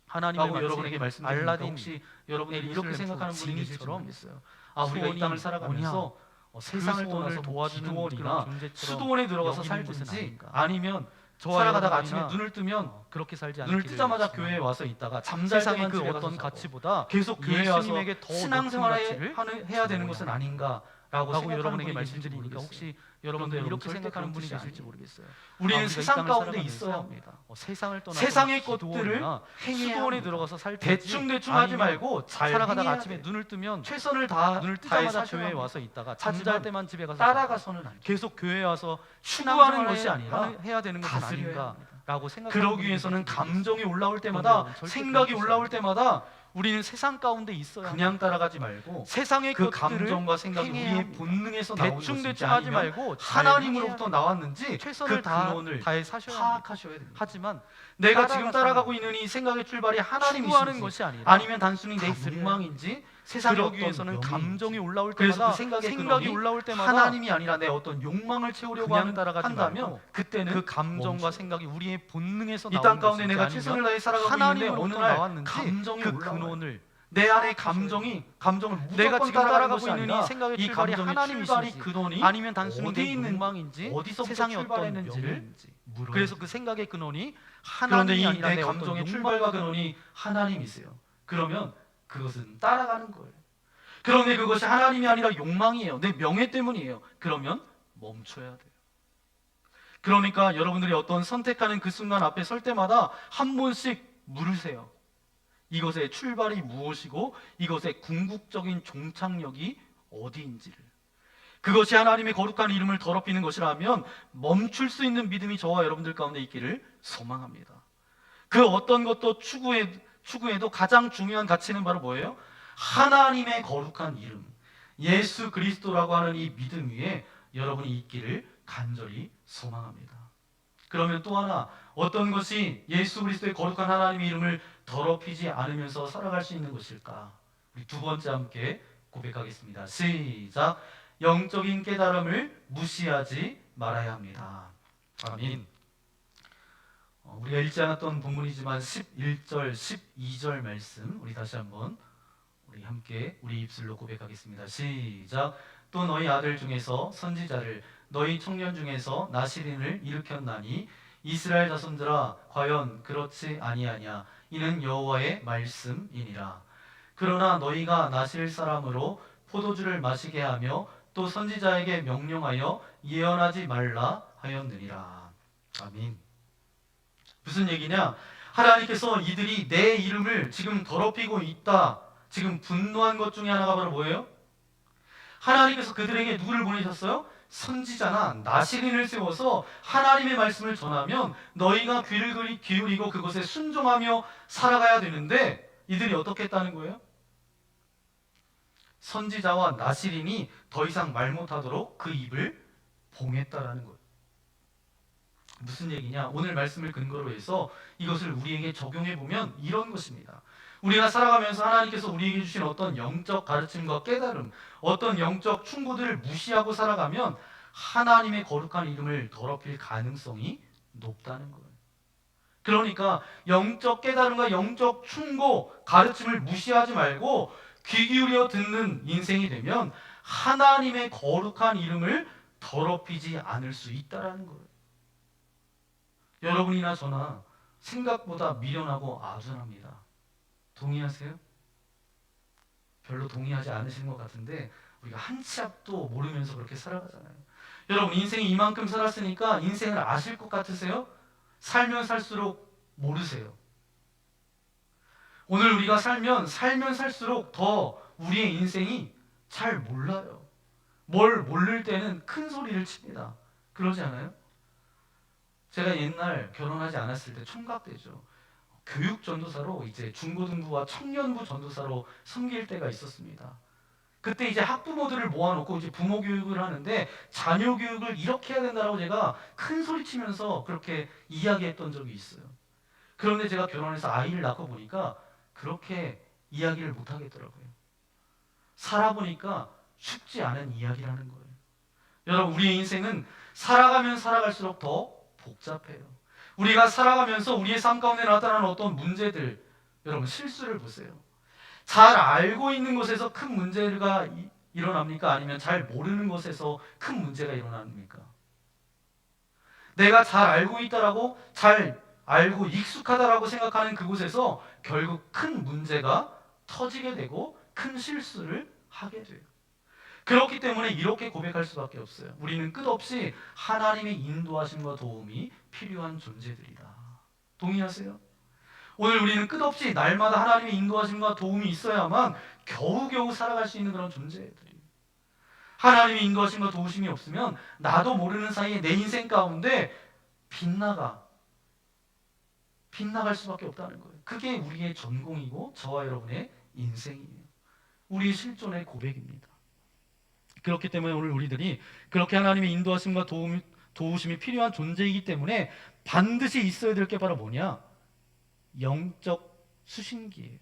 하나님의 라고 마치 여러분에게 말씀드립니다. 알라딘 혹시 여러분들이 네, 이렇게 예루살렘 생각하는 분이 계실지 지니처럼 모르겠어요. 아 우리가 이 소원이 땅을 살아가면서 세상을 소원을 떠나서 뭐 도와주는 기도원이나 그런 존재처럼 수도원에 들어가서 여기는 것은 살든지 아닌가. 아니면 저와 살아가다가 여러분이나 아침에 눈을 뜨면 그렇게 살지 눈을 않기를 뜨자마자 원하시나. 교회에 와서 있다가 잠잘 세상의 때만 그 집에 가서 어떤 자고 가치보다 계속 교회에 와서 예수님에게 더 신앙생활을 높은 가치를 해야 되는 것은 아닌가라고 라고 생각하는 여러분에게 분이 계실지 말씀드리니까 모르겠어요. 혹시 여러분들 여러분 이렇게 절대 생각하는 그런 분이 뜻이 계실지 아니에요. 모르겠어요. 우리는 우리가 이 세상 땅을 가운데 살아가면서 있어야 합니다. 세상을 떠나서 세상의 것들을 기도원이나 행해야 수도원에 합니다. 들어가서 살 대충 하지 말고 잘 살아가다가 행해야 아침에 돼요. 눈을 뜨면 최선을 다 눈을 다해 뜨자마자 사셔야 교회에 합니다. 와서 있다가 하지만 잠잘 때만 집에 가서 자고 따라가서는 안 돼요. 계속 교회에 와서 추구하는 신앙생활을 것이 아니라 해야 되는 것은 다스려야 아닌가라고 생각하는 그러기 분이 위해서는 계실지 모르겠어요. 감정이 올라올 그런데 때마다 여러분, 절대 생각이 그런 뜻이 올라올 아닙니다. 때마다 우리는 세상 가운데 있어야 그냥 따라가지 말고 세상의 그 것들을 감정과 생각이 행해야 우리의 합니다. 본능에서 나오는 것인지 대충 하지 아니면 말고 잘 하나님으로부터 행해야 나왔는지 최선을 그 근원을 다해 사셔야 합니다. 파악하셔야 됩니다. 하지만 내가 지금 따라가서 따라가고 있는 이 생각의 출발이 추구하는 하나님이신지 것이 아니라 아니면 단순히 내 다스려야 욕망인지 세상의 그러기 어떤 위해서는 명예인지. 감정이 올라올 그래서 때마다 그 생각의 생각이 근원이 올라올 때마다 하나님이 아니라 내 어떤 욕망을 채우려고 그냥 따라가지 한다면 말고 그때는 그 감정과 멈춰. 생각이 우리의 본능에서 이 나오는 땅 가운데 것인지 내가 아니면 최선을 다해 살아가고 있는데 어느 하나님으로부터 날 나왔는지 감정이 그 올라와요. 근원을 내 안에 감정을 내가 무조건 지금 따라가는 따라가고 것이 있는 아니라 이 생각의 이 출발이 감정의 하나님이신지 출발이 근원이 아니면 단순히 어디 내 있는 욕망인지 어디서부터 세상의 어떤 출발했는지를 명인지. 물어야 그래서 돼요. 그 생각의 근원이 그런데 하나님이 아니라 내 내 어떤 감정의 욕망. 출발과 근원이 하나님이세요. 그러면 그것은 따라가는 거예요. 그런데 그것이 하나님이 아니라 욕망이에요. 내 명예 때문이에요. 그러면 멈춰야 돼요. 그러니까 여러분들이 어떤 선택하는 그 순간 앞에 설 때마다 한 번씩 물으세요. 이것의 출발이 무엇이고 이것의 궁극적인 종착역이 어디인지를. 그것이 하나님의 거룩한 이름을 더럽히는 것이라면 멈출 수 있는 믿음이 저와 여러분들 가운데 있기를 소망합니다. 그 어떤 것도 추구해도 가장 중요한 가치는 바로 뭐예요? 하나님의 거룩한 이름, 예수 그리스도라고 하는 이 믿음 위에 여러분이 있기를 간절히 소망합니다. 그러면 또 하나, 어떤 것이 예수 그리스도의 거룩한 하나님의 이름을 더럽히지 않으면서 살아갈 수 있는 것일까? 우리 두 번째 함께 고백하겠습니다. 시작. 영적인 깨달음을 무시하지 말아야 합니다. 아멘. 우리가 읽지 않았던 본문이지만 11절, 12절 말씀 우리 다시 한번 우리 함께 우리 입술로 고백하겠습니다. 시작. 또 너희 아들 중에서 선지자를 너희 청년 중에서 나시린을 일으켰나니 이스라엘 자손들아 과연 그렇지 아니하냐 이는 여호와의 말씀이니라. 그러나 너희가 나실 사람으로 포도주를 마시게 하며 또 선지자에게 명령하여 예언하지 말라 하였느니라. 아멘. 무슨 얘기냐? 하나님께서 이들이 내 이름을 지금 더럽히고 있다. 지금 분노한 것 중에 하나가 바로 뭐예요? 하나님께서 그들에게 누구를 보내셨어요? 선지자나 나시린을 세워서 하나님의 말씀을 전하면 너희가 귀를 기울이고 그것에 순종하며 살아가야 되는데 이들이 어떻게 했다는 거예요? 선지자와 나시린이 더 이상 말 못하도록 그 입을 봉했다라는 거예요. 무슨 얘기냐? 오늘 말씀을 근거로 해서 이것을 우리에게 적용해 보면 이런 것입니다. 우리가 살아가면서 하나님께서 우리에게 주신 어떤 영적 가르침과 깨달음, 어떤 영적 충고들을 무시하고 살아가면 하나님의 거룩한 이름을 더럽힐 가능성이 높다는 거예요. 그러니까 영적 깨달음과 영적 충고, 가르침을 무시하지 말고 귀 기울여 듣는 인생이 되면 하나님의 거룩한 이름을 더럽히지 않을 수 있다라는 거예요. 여러분이나 저나 생각보다 미련하고 아둔합니다. 동의하세요? 별로 동의하지 않으시는 것 같은데 우리가 한 치 앞도 모르면서 그렇게 살아가잖아요. 여러분 인생이 이만큼 살았으니까 인생을 아실 것 같으세요? 살면 살수록 모르세요. 오늘 우리가 살면 살수록 더 우리의 인생이 잘 몰라요. 뭘 모를 때는 큰 소리를 칩니다. 그러지 않아요? 제가 옛날 결혼하지 않았을 때 총각되죠. 교육 전도사로 이제 중고등부와 청년부 전도사로 섬길 때가 있었습니다. 그때 이제 학부모들을 모아놓고 이제 부모 교육을 하는데 자녀 교육을 이렇게 해야 된다라고 제가 큰 소리 치면서 그렇게 이야기했던 적이 있어요. 그런데 제가 결혼해서 아이를 낳고 보니까 그렇게 이야기를 못 하겠더라고요. 살아보니까 쉽지 않은 이야기라는 거예요. 여러분 우리의 인생은 살아가면 살아갈수록 더 복잡해요. 우리가 살아가면서 우리의 삶 가운데 나타나는 어떤 문제들, 여러분 실수를 보세요. 잘 알고 있는 것에서 큰 문제가 일어납니까? 아니면 잘 모르는 것에서 큰 문제가 일어납니까? 내가 잘 알고 있다라고 잘 알고 익숙하다라고 생각하는 그곳에서 결국 큰 문제가 터지게 되고 큰 실수를 하게 돼요. 그렇기 때문에 이렇게 고백할 수밖에 없어요. 우리는 끝없이 하나님의 인도하심과 도움이 필요한 존재들이다. 동의하세요? 오늘 우리는 끝없이 날마다 하나님의 인도하심과 도움이 있어야만 겨우겨우 살아갈 수 있는 그런 존재들이에요. 하나님의 인도하심과 도우심이 없으면 나도 모르는 사이에 내 인생 가운데 빗나갈 수밖에 없다는 거예요. 그게 우리의 전공이고 저와 여러분의 인생이에요. 우리의 실존의 고백입니다. 그렇기 때문에 오늘 우리들이 그렇게 하나님의 인도하심과 도우심이 필요한 존재이기 때문에 반드시 있어야 될 게 바로 뭐냐? 영적 수신기예요.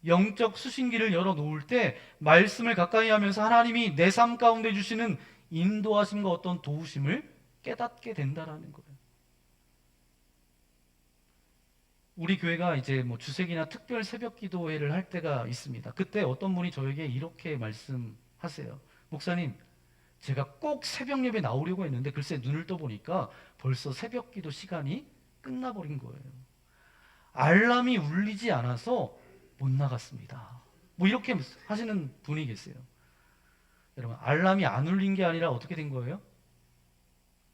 영적 수신기를 열어놓을 때 말씀을 가까이 하면서 하나님이 내 삶 가운데 주시는 인도하심과 어떤 도우심을 깨닫게 된다라는 거예요. 우리 교회가 이제 뭐 주색이나 특별 새벽 기도회를 할 때가 있습니다. 그때 어떤 분이 저에게 이렇게 말씀하세요. 목사님, 제가 꼭 새벽 예배 나오려고 했는데 글쎄 눈을 떠보니까 벌써 새벽 기도 시간이 끝나버린 거예요. 알람이 울리지 않아서 못 나갔습니다. 뭐 이렇게 하시는 분이 계세요. 여러분, 알람이 안 울린 게 아니라 어떻게 된 거예요?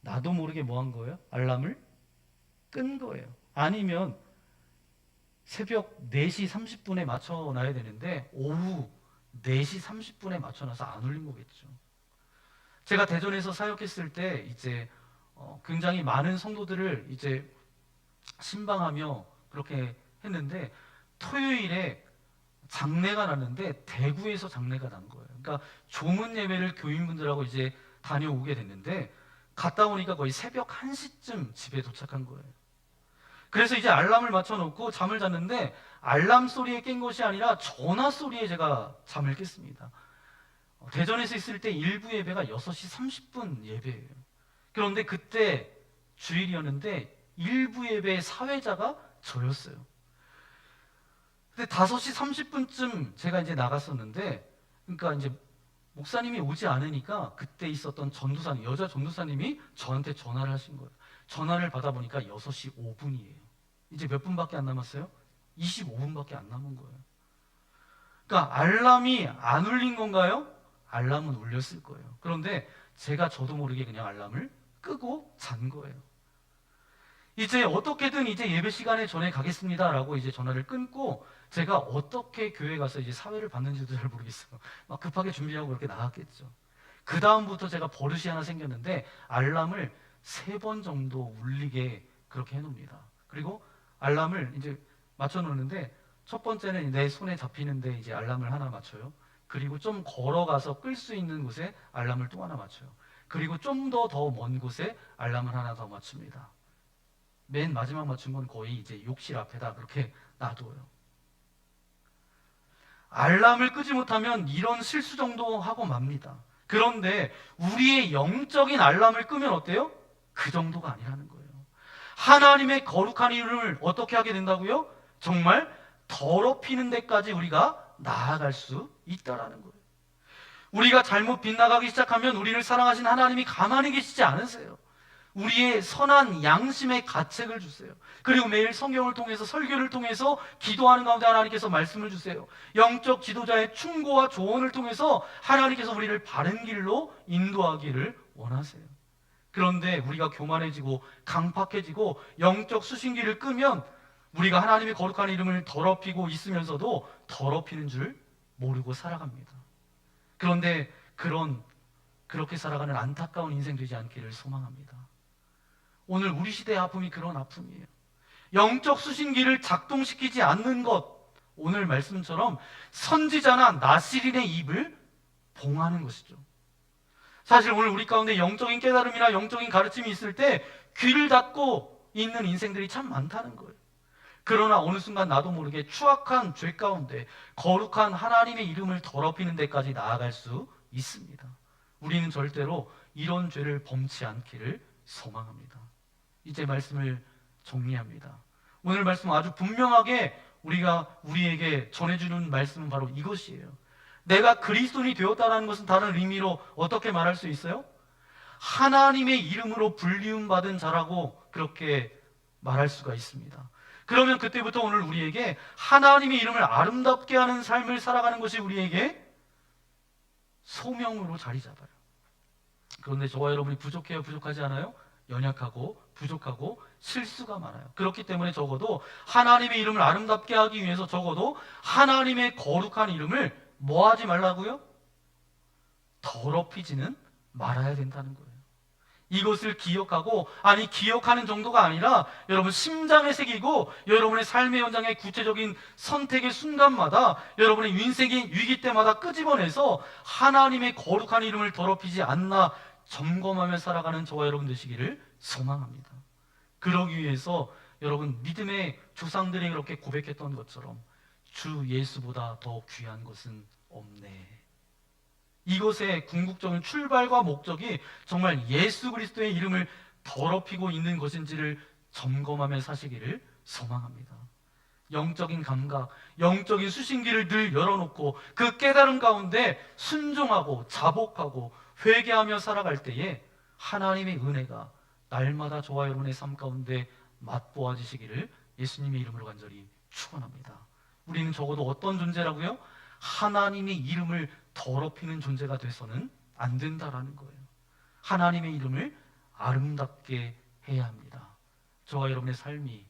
나도 모르게 뭐 한 거예요? 알람을 끈 거예요. 아니면 새벽 4시 30분에 맞춰놔야 되는데 오후 4시 30분에 맞춰놔서 안 울린 거겠죠. 제가 대전에서 사역했을 때 이제 굉장히 많은 성도들을 이제 신방하며 그렇게 했는데 토요일에 장례가 났는데 대구에서 장례가 난 거예요. 그러니까 조문 예배를 교인분들하고 이제 다녀오게 됐는데 갔다 오니까 거의 새벽 1시쯤 집에 도착한 거예요. 그래서 이제 알람을 맞춰놓고 잠을 잤는데 알람 소리에 깬 것이 아니라 전화 소리에 제가 잠을 깼습니다. 대전에서 있을 때 일부 예배가 6시 30분 예배예요. 그런데 그때 주일이었는데 일부 예배의 사회자가 저였어요. 근데 5시 30분쯤 제가 이제 나갔었는데, 그러니까 이제 목사님이 오지 않으니까 그때 있었던 전도사님, 여자 전도사님이 저한테 전화를 하신 거예요. 전화를 받아보니까 6시 5분이에요. 이제 몇 분밖에 안 남았어요? 25분밖에 안 남은 거예요. 그러니까 알람이 안 울린 건가요? 알람은 울렸을 거예요. 그런데 제가 저도 모르게 그냥 알람을 끄고 잔 거예요. 이제 어떻게든 이제 예배 시간에 전에 가겠습니다라고 이제 전화를 끊고 제가 어떻게 교회 가서 이제 사회를 받는지도 잘 모르겠어요. 막 급하게 준비하고 그렇게 나갔겠죠. 그 다음부터 제가 버릇이 하나 생겼는데 알람을 3번 정도 울리게 그렇게 해놓습니다. 그리고 알람을 이제 맞춰놓는데 첫 번째는 내 손에 잡히는데 이제 알람을 하나 맞춰요. 그리고 좀 걸어가서 끌 수 있는 곳에 알람을 또 하나 맞춰요. 그리고 좀 더 먼 곳에 알람을 하나 더 맞춥니다. 맨 마지막 맞춘 건 거의 이제 욕실 앞에다 그렇게 놔둬요. 알람을 끄지 못하면 이런 실수 정도 하고 맙니다. 그런데 우리의 영적인 알람을 끄면 어때요? 그 정도가 아니라는 거예요. 하나님의 거룩한 이름을 어떻게 하게 된다고요? 정말 더럽히는 데까지 우리가 나아갈 수 있다라는 거예요. 우리가 잘못 빗나가기 시작하면 우리를 사랑하신 하나님이 가만히 계시지 않으세요. 우리의 선한 양심의 가책을 주세요. 그리고 매일 성경을 통해서 설교를 통해서 기도하는 가운데 하나님께서 말씀을 주세요. 영적 지도자의 충고와 조언을 통해서 하나님께서 우리를 바른 길로 인도하기를 원하세요. 그런데 우리가 교만해지고 강팍해지고 영적 수신기를 끄면 우리가 하나님의 거룩한 이름을 더럽히고 있으면서도 더럽히는 줄 모르고 살아갑니다. 그런데 그렇게 살아가는 안타까운 인생 되지 않기를 소망합니다. 오늘 우리 시대의 아픔이 그런 아픔이에요. 영적 수신기를 작동시키지 않는 것, 오늘 말씀처럼 선지자나 나시린의 입을 봉하는 것이죠. 사실 오늘 우리 가운데 영적인 깨달음이나 영적인 가르침이 있을 때 귀를 닫고 있는 인생들이 참 많다는 거예요. 그러나 어느 순간 나도 모르게 추악한 죄 가운데 거룩한 하나님의 이름을 더럽히는 데까지 나아갈 수 있습니다. 우리는 절대로 이런 죄를 범치 않기를 소망합니다. 이제 말씀을 정리합니다. 오늘 말씀 아주 분명하게 우리에게 전해주는 말씀은 바로 이것이에요. 내가 그리스도인이 되었다는 것은 다른 의미로 어떻게 말할 수 있어요? 하나님의 이름으로 불리움 받은 자라고 그렇게 말할 수가 있습니다. 그러면 그때부터 오늘 우리에게 하나님의 이름을 아름답게 하는 삶을 살아가는 것이 우리에게 소명으로 자리 잡아요. 그런데 저와 여러분이 부족해요? 부족하지 않아요? 연약하고 부족하고 실수가 많아요. 그렇기 때문에 적어도 하나님의 이름을 아름답게 하기 위해서 적어도 하나님의 거룩한 이름을 뭐 하지 말라고요? 더럽히지는 말아야 된다는 거예요. 이것을 기억하고, 아니 기억하는 정도가 아니라 여러분 심장에 새기고 여러분의 삶의 현장의 구체적인 선택의 순간마다 여러분의 인생의 위기 때마다 끄집어내서 하나님의 거룩한 이름을 더럽히지 않나 점검하며 살아가는 저와 여러분 되시기를 소망합니다. 그러기 위해서 여러분 믿음의 조상들이 그렇게 고백했던 것처럼 주 예수보다 더 귀한 것은 없네. 이것의 궁극적인 출발과 목적이 정말 예수 그리스도의 이름을 더럽히고 있는 것인지를 점검하며 사시기를 소망합니다. 영적인 감각, 영적인 수신기를 늘 열어놓고 그 깨달음 가운데 순종하고 자복하고 회개하며 살아갈 때에 하나님의 은혜가 날마다 저와 여러분의 삶 가운데 맛보아지시기를 예수님의 이름으로 간절히 축원합니다. 우리는 적어도 어떤 존재라고요? 하나님의 이름을 더럽히는 존재가 돼서는 안 된다라는 거예요. 하나님의 이름을 아름답게 해야 합니다. 저와 여러분의 삶이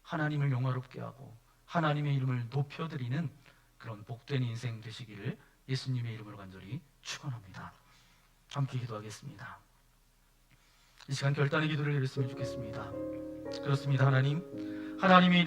하나님을 영화롭게 하고 하나님의 이름을 높여드리는 그런 복된 인생 되시기를 예수님의 이름으로 간절히 축원합니다. 함께 기도하겠습니다. 이 시간 결단의 기도를 드렸으면 좋겠습니다. 그렇습니다. 하나님의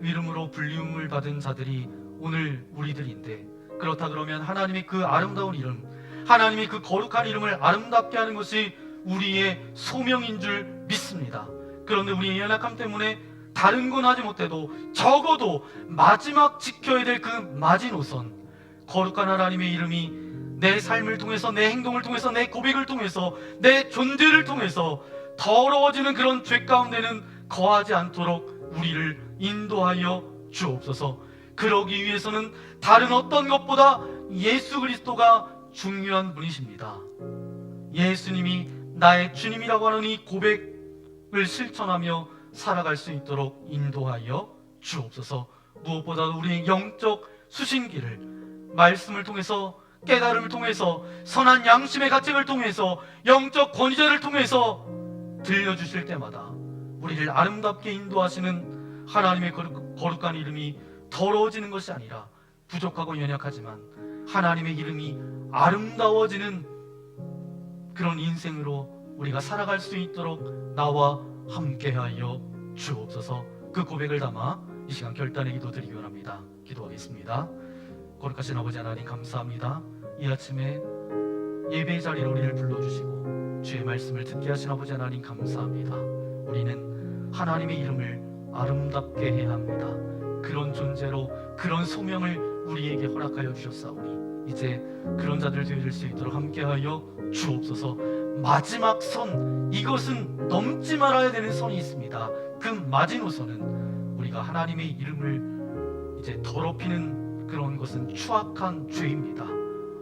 이름으로 불리움을 받은 자들이 오늘 우리들인데, 그렇다 그러면 하나님의 그 아름다운 이름, 하나님의 그 거룩한 이름을 아름답게 하는 것이 우리의 소명인 줄 믿습니다. 그런데 우리의 연약함 때문에 다른 건 하지 못해도 적어도 마지막 지켜야 될 그 마지노선, 거룩한 하나님의 이름이 내 삶을 통해서, 내 행동을 통해서, 내 고백을 통해서, 내 존재를 통해서 더러워지는 그런 죄 가운데는 거하지 않도록 우리를 인도하여 주옵소서. 그러기 위해서는 다른 어떤 것보다 예수 그리스도가 중요한 분이십니다. 예수님이 나의 주님이라고 하는 이 고백을 실천하며 살아갈 수 있도록 인도하여 주옵소서. 무엇보다도 우리의 영적 수신기를 말씀을 통해서, 깨달음을 통해서, 선한 양심의 가책을 통해서, 영적 권위자를 통해서 들려주실 때마다 우리를 아름답게 인도하시는 하나님의 거룩한 이름이 더러워지는 것이 아니라 부족하고 연약하지만 하나님의 이름이 아름다워지는 그런 인생으로 우리가 살아갈 수 있도록 나와 함께하여 주옵소서. 그 고백을 담아 이 시간 결단의 기도 드리기 원합니다. 기도하겠습니다. 거룩하신 아버지 하나님, 감사합니다. 이 아침에 예배의 자리로 우리를 불러주시고 주의 말씀을 듣게 하신 아버지 하나님, 감사합니다. 우리는 하나님의 이름을 아름답게 해야 합니다. 그런 존재로, 그런 소명을 우리에게 허락하여 주셨사오니 이제 그런 자들 되어질 수 있도록 함께하여 주옵소서. 마지막 선, 이것은 넘지 말아야 되는 선이 있습니다. 그 마지노선은 우리가 하나님의 이름을 이제 더럽히는 그런 것은 추악한 죄입니다.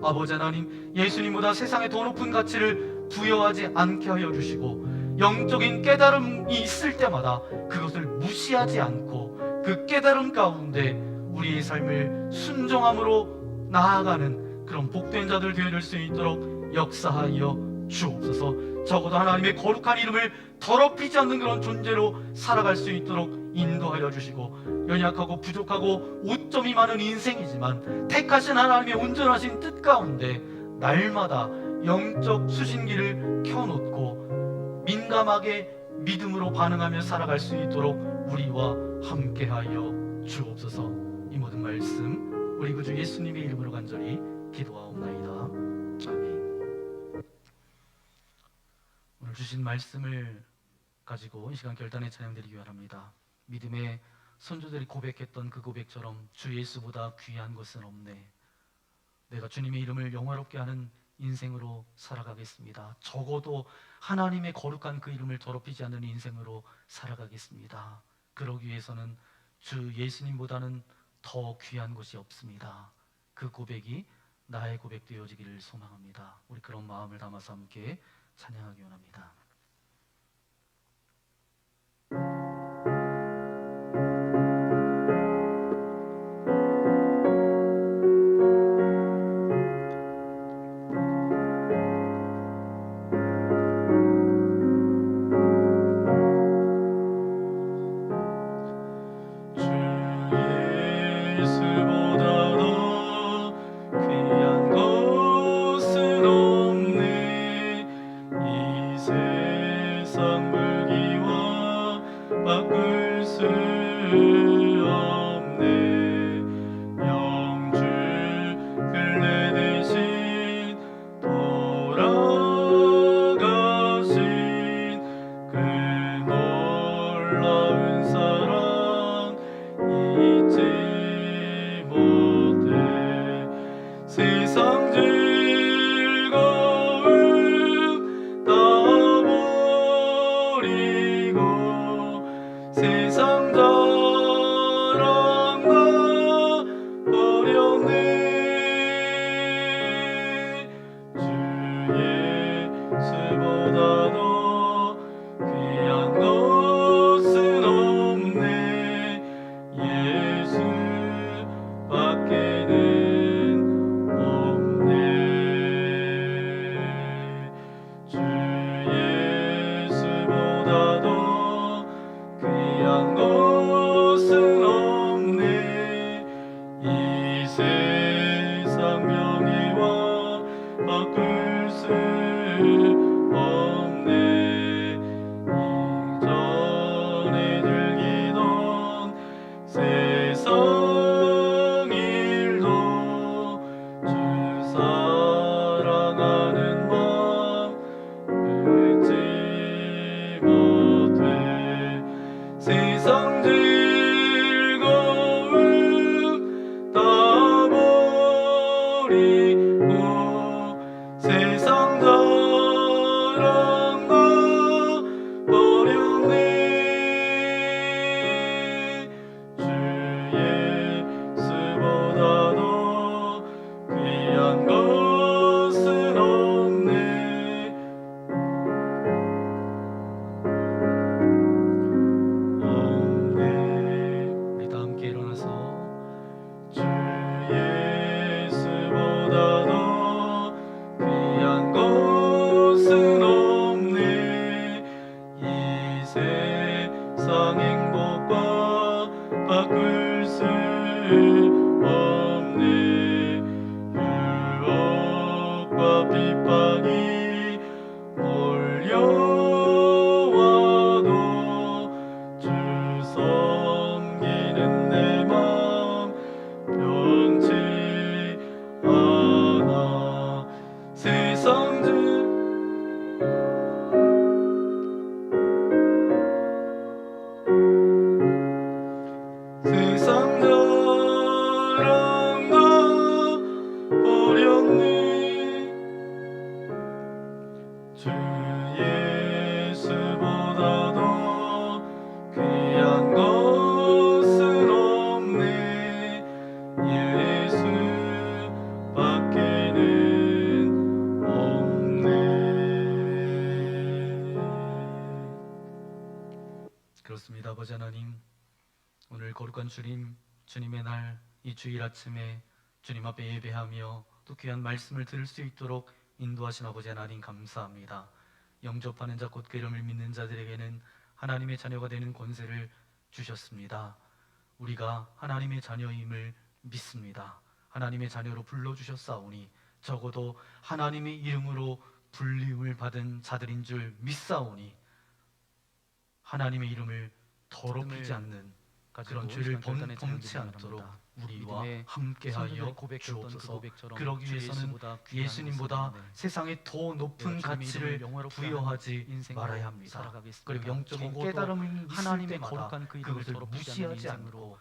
아버지 하나님, 예수님보다 세상에 더 높은 가치를 부여하지 않게 하여 주시고, 영적인 깨달음이 있을 때마다 그것을 무시하지 않고 그 깨달음 가운데 우리의 삶을 순종함으로 나아가는 그런 복된 자들 되어질 수 있도록 역사하여 주옵소서. 적어도 하나님의 거룩한 이름을 더럽히지 않는 그런 존재로 살아갈 수 있도록 인도하여 주시고, 연약하고 부족하고 오점이 많은 인생이지만 택하신 하나님의 온전하신 뜻 가운데 날마다 영적 수신기를 켜놓고 민감하게 믿음으로 반응하며 살아갈 수 있도록 우리와 함께하여 주옵소서. 이 모든 말씀 우리 구주 예수님의 이름으로 간절히 기도하옵나이다. 아멘. 오늘 주신 말씀을 가지고 이 시간 결단의 찬양 드리기 원합니다. 믿음의 선조들이 고백했던 그 고백처럼 주 예수보다 귀한 것은 없네. 내가 주님의 이름을 영화롭게 하는 인생으로 살아가겠습니다. 적어도 하나님의 거룩한 그 이름을 더럽히지 않는 인생으로 살아가겠습니다. 그러기 위해서는 주 예수님보다는 더 귀한 것이 없습니다. 그 고백이 나의 고백 되어지기를 소망합니다. 우리 그런 마음을 담아서 함께 찬양하기 원합니다. 이 주님, 주님의 날 이 주일 아침에 주님 앞에 예배하며 또 귀한 말씀을 들을 수 있도록 인도하신 아버지 하나님 감사합니다. 영접하는 자 곧 그 이름을 믿는 자들에게는 하나님의 자녀가 되는 권세를 주셨습니다. 우리가 하나님의 자녀임을 믿습니다. 하나님의 자녀로 불러주셨사오니 적어도 하나님의 이름으로 불림을 받은 자들인 줄 믿사오니 하나님의 이름을 더럽히지 않는 그런 죄를 범치 않도록 우리와 함께하여 주옵소서. 그러기 위해서는 예수님보다 세상에 더 높은 가치를 부여하지 말아야 합니다. 그리고 영적인 깨달음이 있을 때마다 그것을 무시하지 않고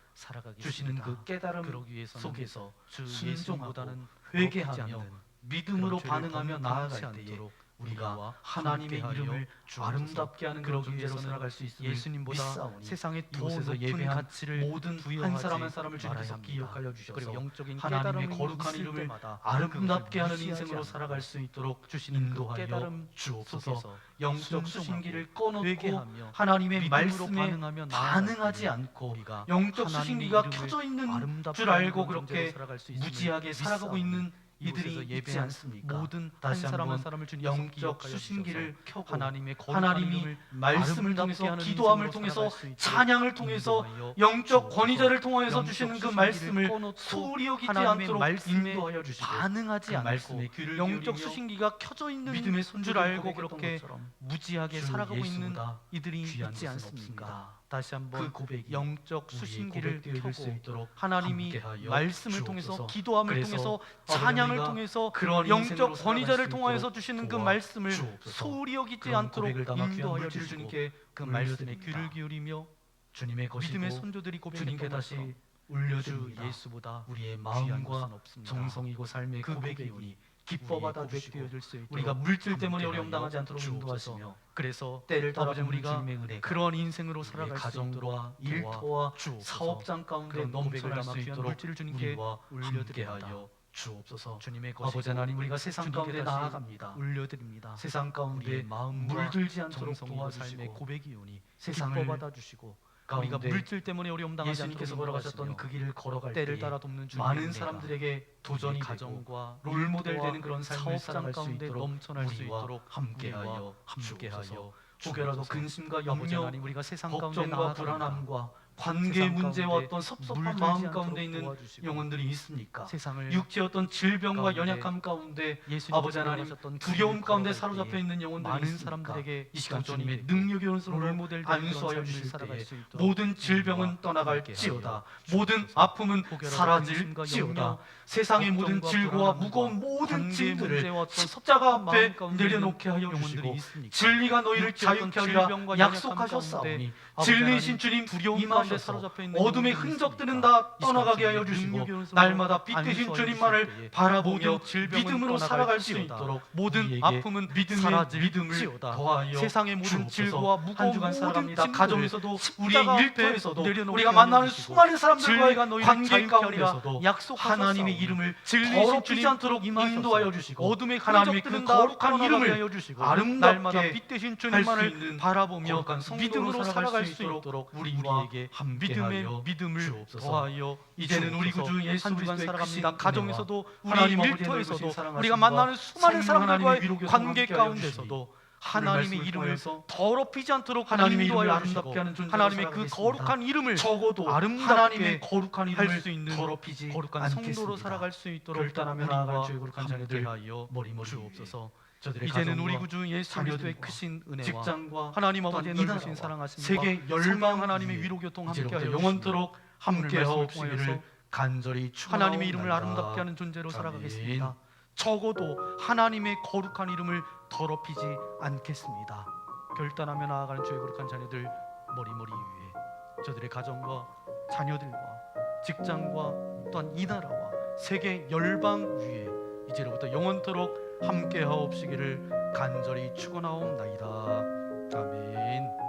주시는 그 깨달음 속에서 순종하고 회개하며 믿음으로 반응하며 나아갈 때에 우리가 하나님의 이름을 아름답게 하는 그런 존재로 살아갈 수 있음을 예수님보다 믿사오니 세상에 더 이곳에서 높은 예배한 가치를 모든 한 사람 한 사람을 주님께서 기억하여 주셔서 그리고 영적인 하나님의 깨달음이 거룩한 있을 이름을 때마다 아름답게 하는 무시하지 인생으로 않고 살아갈 수 있도록 주시는 그 인도하여 깨달음 주옵소서. 속에서 영적 순종하고 수신기를 꺼놓고 회개하며 하나님의 믿음으로 말씀에 반응하며 나아갈 반응하지 때에 않고 우리가 영적 하나님의 수신기가 이름을 켜져 있는 아름답게 줄 알고 하는 존재로 그렇게 살아갈 수 있음을 무지하게 살아가고 믿사오니 있는 이들이 이곳에서 있지 예배한 않습니까? 모든 한 다시 사람 한 한번 사람을 주님께서 영적 기억하여 수신기를 주셔서 켜고 하나님의 거룩한 하나님이 이름을 말씀을 아름답게 통해서 하는 기도함을 인생으로 통해서 살아갈 수 있도록 찬양을 통해서 인도하여 영적 주옵소서. 권위자를 통해서 영적 주시는 그 수신기를 말씀을 꺼놓고 소홀히 여기지 하나님의 않도록 말씀에 인도하여 주시고 반응하지 그 않고 말씀에 귀를 영적 기울이며 수신기가 켜져 있는 믿음의 줄 손주를 알고 고백했던 그렇게 것처럼 무지하게 주 살아가고 있는 예수보다 이들이 귀한 있지 것은 않습니까? 없습니다. 다시 한번 그 고백이 영적 우리의 수신기를 고백되어 될 수 켜고 있도록 하나님이 함께하여 말씀을 통해서 주옵소서. 기도함을 그래서 통해서 아버지, 찬양을 우리가 통해서 그런 인생으로 영적 살아갈 권위자를 수 통하여서 있도록 주시는 그 도와 말씀을 주옵소서. 소홀히 여기지 그런 않도록 고백을 담아 귀한 인도하여 물질을 주시고 주님께 그 말씀에 올려드립니다. 귀를 기울이며 주님의 것이고 믿음의 손조들이 주님께 고백했던 다시 것처럼 주 올려드립니다. 예수보다 우리의 귀한 것은 마음과 없습니다. 정성이고 삶의 그 고백이오니 고백이 기뻐 받아 주시고 고백되어질 수 있도록 우리가 물질 때문에 함께하여 어려움 당하지 않도록 주옵소서. 인도하시며 그래서 때를 따라 아버지, 우리가 우리가 주님의 은혜가 그런 인생으로 우리의 살아갈 수 있도록 가정과 일터와 주옵소서. 사업장 가운데 그런 고백을 넘쳐날 담아 수 귀한 있도록 물질을 주님께 우리와 올려드립니다. 함께하여 주옵소서. 주님의 것이고 아버지 하나님, 우리가 세상 주님께 가운데 다시 나아갑니다. 올려드립니다. 세상 가운데 우리의 마음과 물들지 않도록 정성이고 삶의 도와주시고 고백이오니 세상을 기뻐 받아 주시고 우리가 가운데 물질 때문에 어려움 당하지 않도록 예수님께서 걸어가셨던 그 길을 걸어갈 때를 때에 따라 돕는 주님의 많은 은혜가 사람들에게 도전이 우리 되고 가정과 롤모델 일터와 되는 그런 삶을 사업장 살아갈 수 가운데 있도록 넘쳐날 수 우리와 있도록 함께하여 우리와 함께하여 주옵소서. 혹여라도 주옵소서. 근심과 아버지 염려, 하나님, 우리가 세상 가운데 걱정과 나아갑니다. 불안함과 관계 세상 문제와 가운데 어떤 섭섭한 물들지 마음 않도록 가운데 있는 도와주시고 영혼들이 있습니까? 세상을 육체의 어떤 질병과 가운데 연약함 가운데 예수님께서 아버지 하나님 걸어가셨던 두려움 길을 가운데 걸어갈 사로잡혀 때에 있는 영혼들이 많은 있습니까? 사람들에게 이 시간 도전이 주님의 되고 능력의 오른손으로 롤모델 되는 안수하여 그런 주실 삶을 살아갈 때에 수 있도록 모든 질병은 우리와 떠나갈지어다. 함께하여 모든 주옵소서. 아픔은 혹여라도 사라질지어다. 염려, 세상의 모든 걱정과 질고와 불안함과 무거운 모든 관계 짐들을 문제와 어떤 십자가 섭섭한 앞에 마음 가운데 내려놓게 하여 영혼들이 주시고 있습니까? 진리가 너희를 육체의 어떤 자유케 하리라 질병과 약속하셨사오니 연약함 가운데 진리이신 아버지 주님 두려움 가운데 임하셔서 사로잡혀 있는 어둠의 영혼들이 흔적들은 있습니까? 다 이 시간 떠나가게 하여 주님의 주시고 능력의 오른손으로 날마다 빛 되신 안수하여 주님만을 주실 때에 바라보며 모든 질병은 믿음으로 살아갈 수 떠나갈지어다. 있도록 모든 우리에게 아픔은 믿음의 사라질지어다. 믿음을 더하여 세상의 모든 주옵소서. 질고와 한 무거운 주간 모든 살아갑니다. 짐들을 가정에서도 우리의 십자가 앞에 일터에서도 내려놓게 우리가 하여 만나는 주시고 수많은 진리가 사람들과의 너희를 관계 자유케 하리라 가운데서도 약속하셨사오니 하나님의 이름을 진리이신 더럽히지 주님 않도록 임하셔서 인도하여 주시고 어둠의 하나님의 그 흔적들은 다 거룩한 떠나가게 이름을 하여 주시고 아름답게 날마다 빛 되신 할 수 주님만을 있는 바라보며 거룩한 성도로 믿음으로 살아갈 수 있도록 있도록 우리와 우리에게 함께하여 믿음의 믿음을 주옵소서. 더하여 이제는 우리 주옵소서. 구주 예수 한 주간 그리스도의 살아갑니다. 크신 가정에서도 우리 하나님 아버지의 일터에서도 넓으신 사랑하심과 우리가 만나는 수많은 성령 하나님의 사람들과의 위로 교통과 관계 함께하여 가운데서도 주시니 하나님의 말씀을 이름을 통해서 더럽히지 않도록 하나님의 이름을 인도하여 아름답게 주시고 하는 존재로 하나님의 그 살아가겠습니다. 거룩한 이름을 적어도 아름답게 하나님의 거룩한 할 이름을 수 있는 더럽히지 거룩한 않겠습니다. 성도로 살아갈 수 있도록 결단하며 나아갈 우리와 주의 거룩한 자녀들 함께하여 머리머리 주옵소서. 저들의 이제는 가정과 우리 구주 예수 그리스도의 자녀들과 크신 은혜와 직장과 하나님 아버지의 또한 이 넓으신 나라와 사랑하심과 세계 성령 열방 하나님의 위에 위로 교통 이제로부터 함께하여 영원토록 함께하옵시기를 말씀을 통해서 간절히 하나님의 이름을 축원하옵나이다. 아름답게 하는 존재로 아멘. 살아가겠습니다. 적어도 하나님의 거룩한 이름을 더럽히지 않겠습니다. 결단하며 나아가는 주의 거룩한 자녀들 머리머리 위에 저들의 가정과 자녀들과 직장과 또한 이 나라와 세계 열방 위에 이제로부터 영원토록 함께하옵시기를 간절히 축원하옵나이다. 아멘.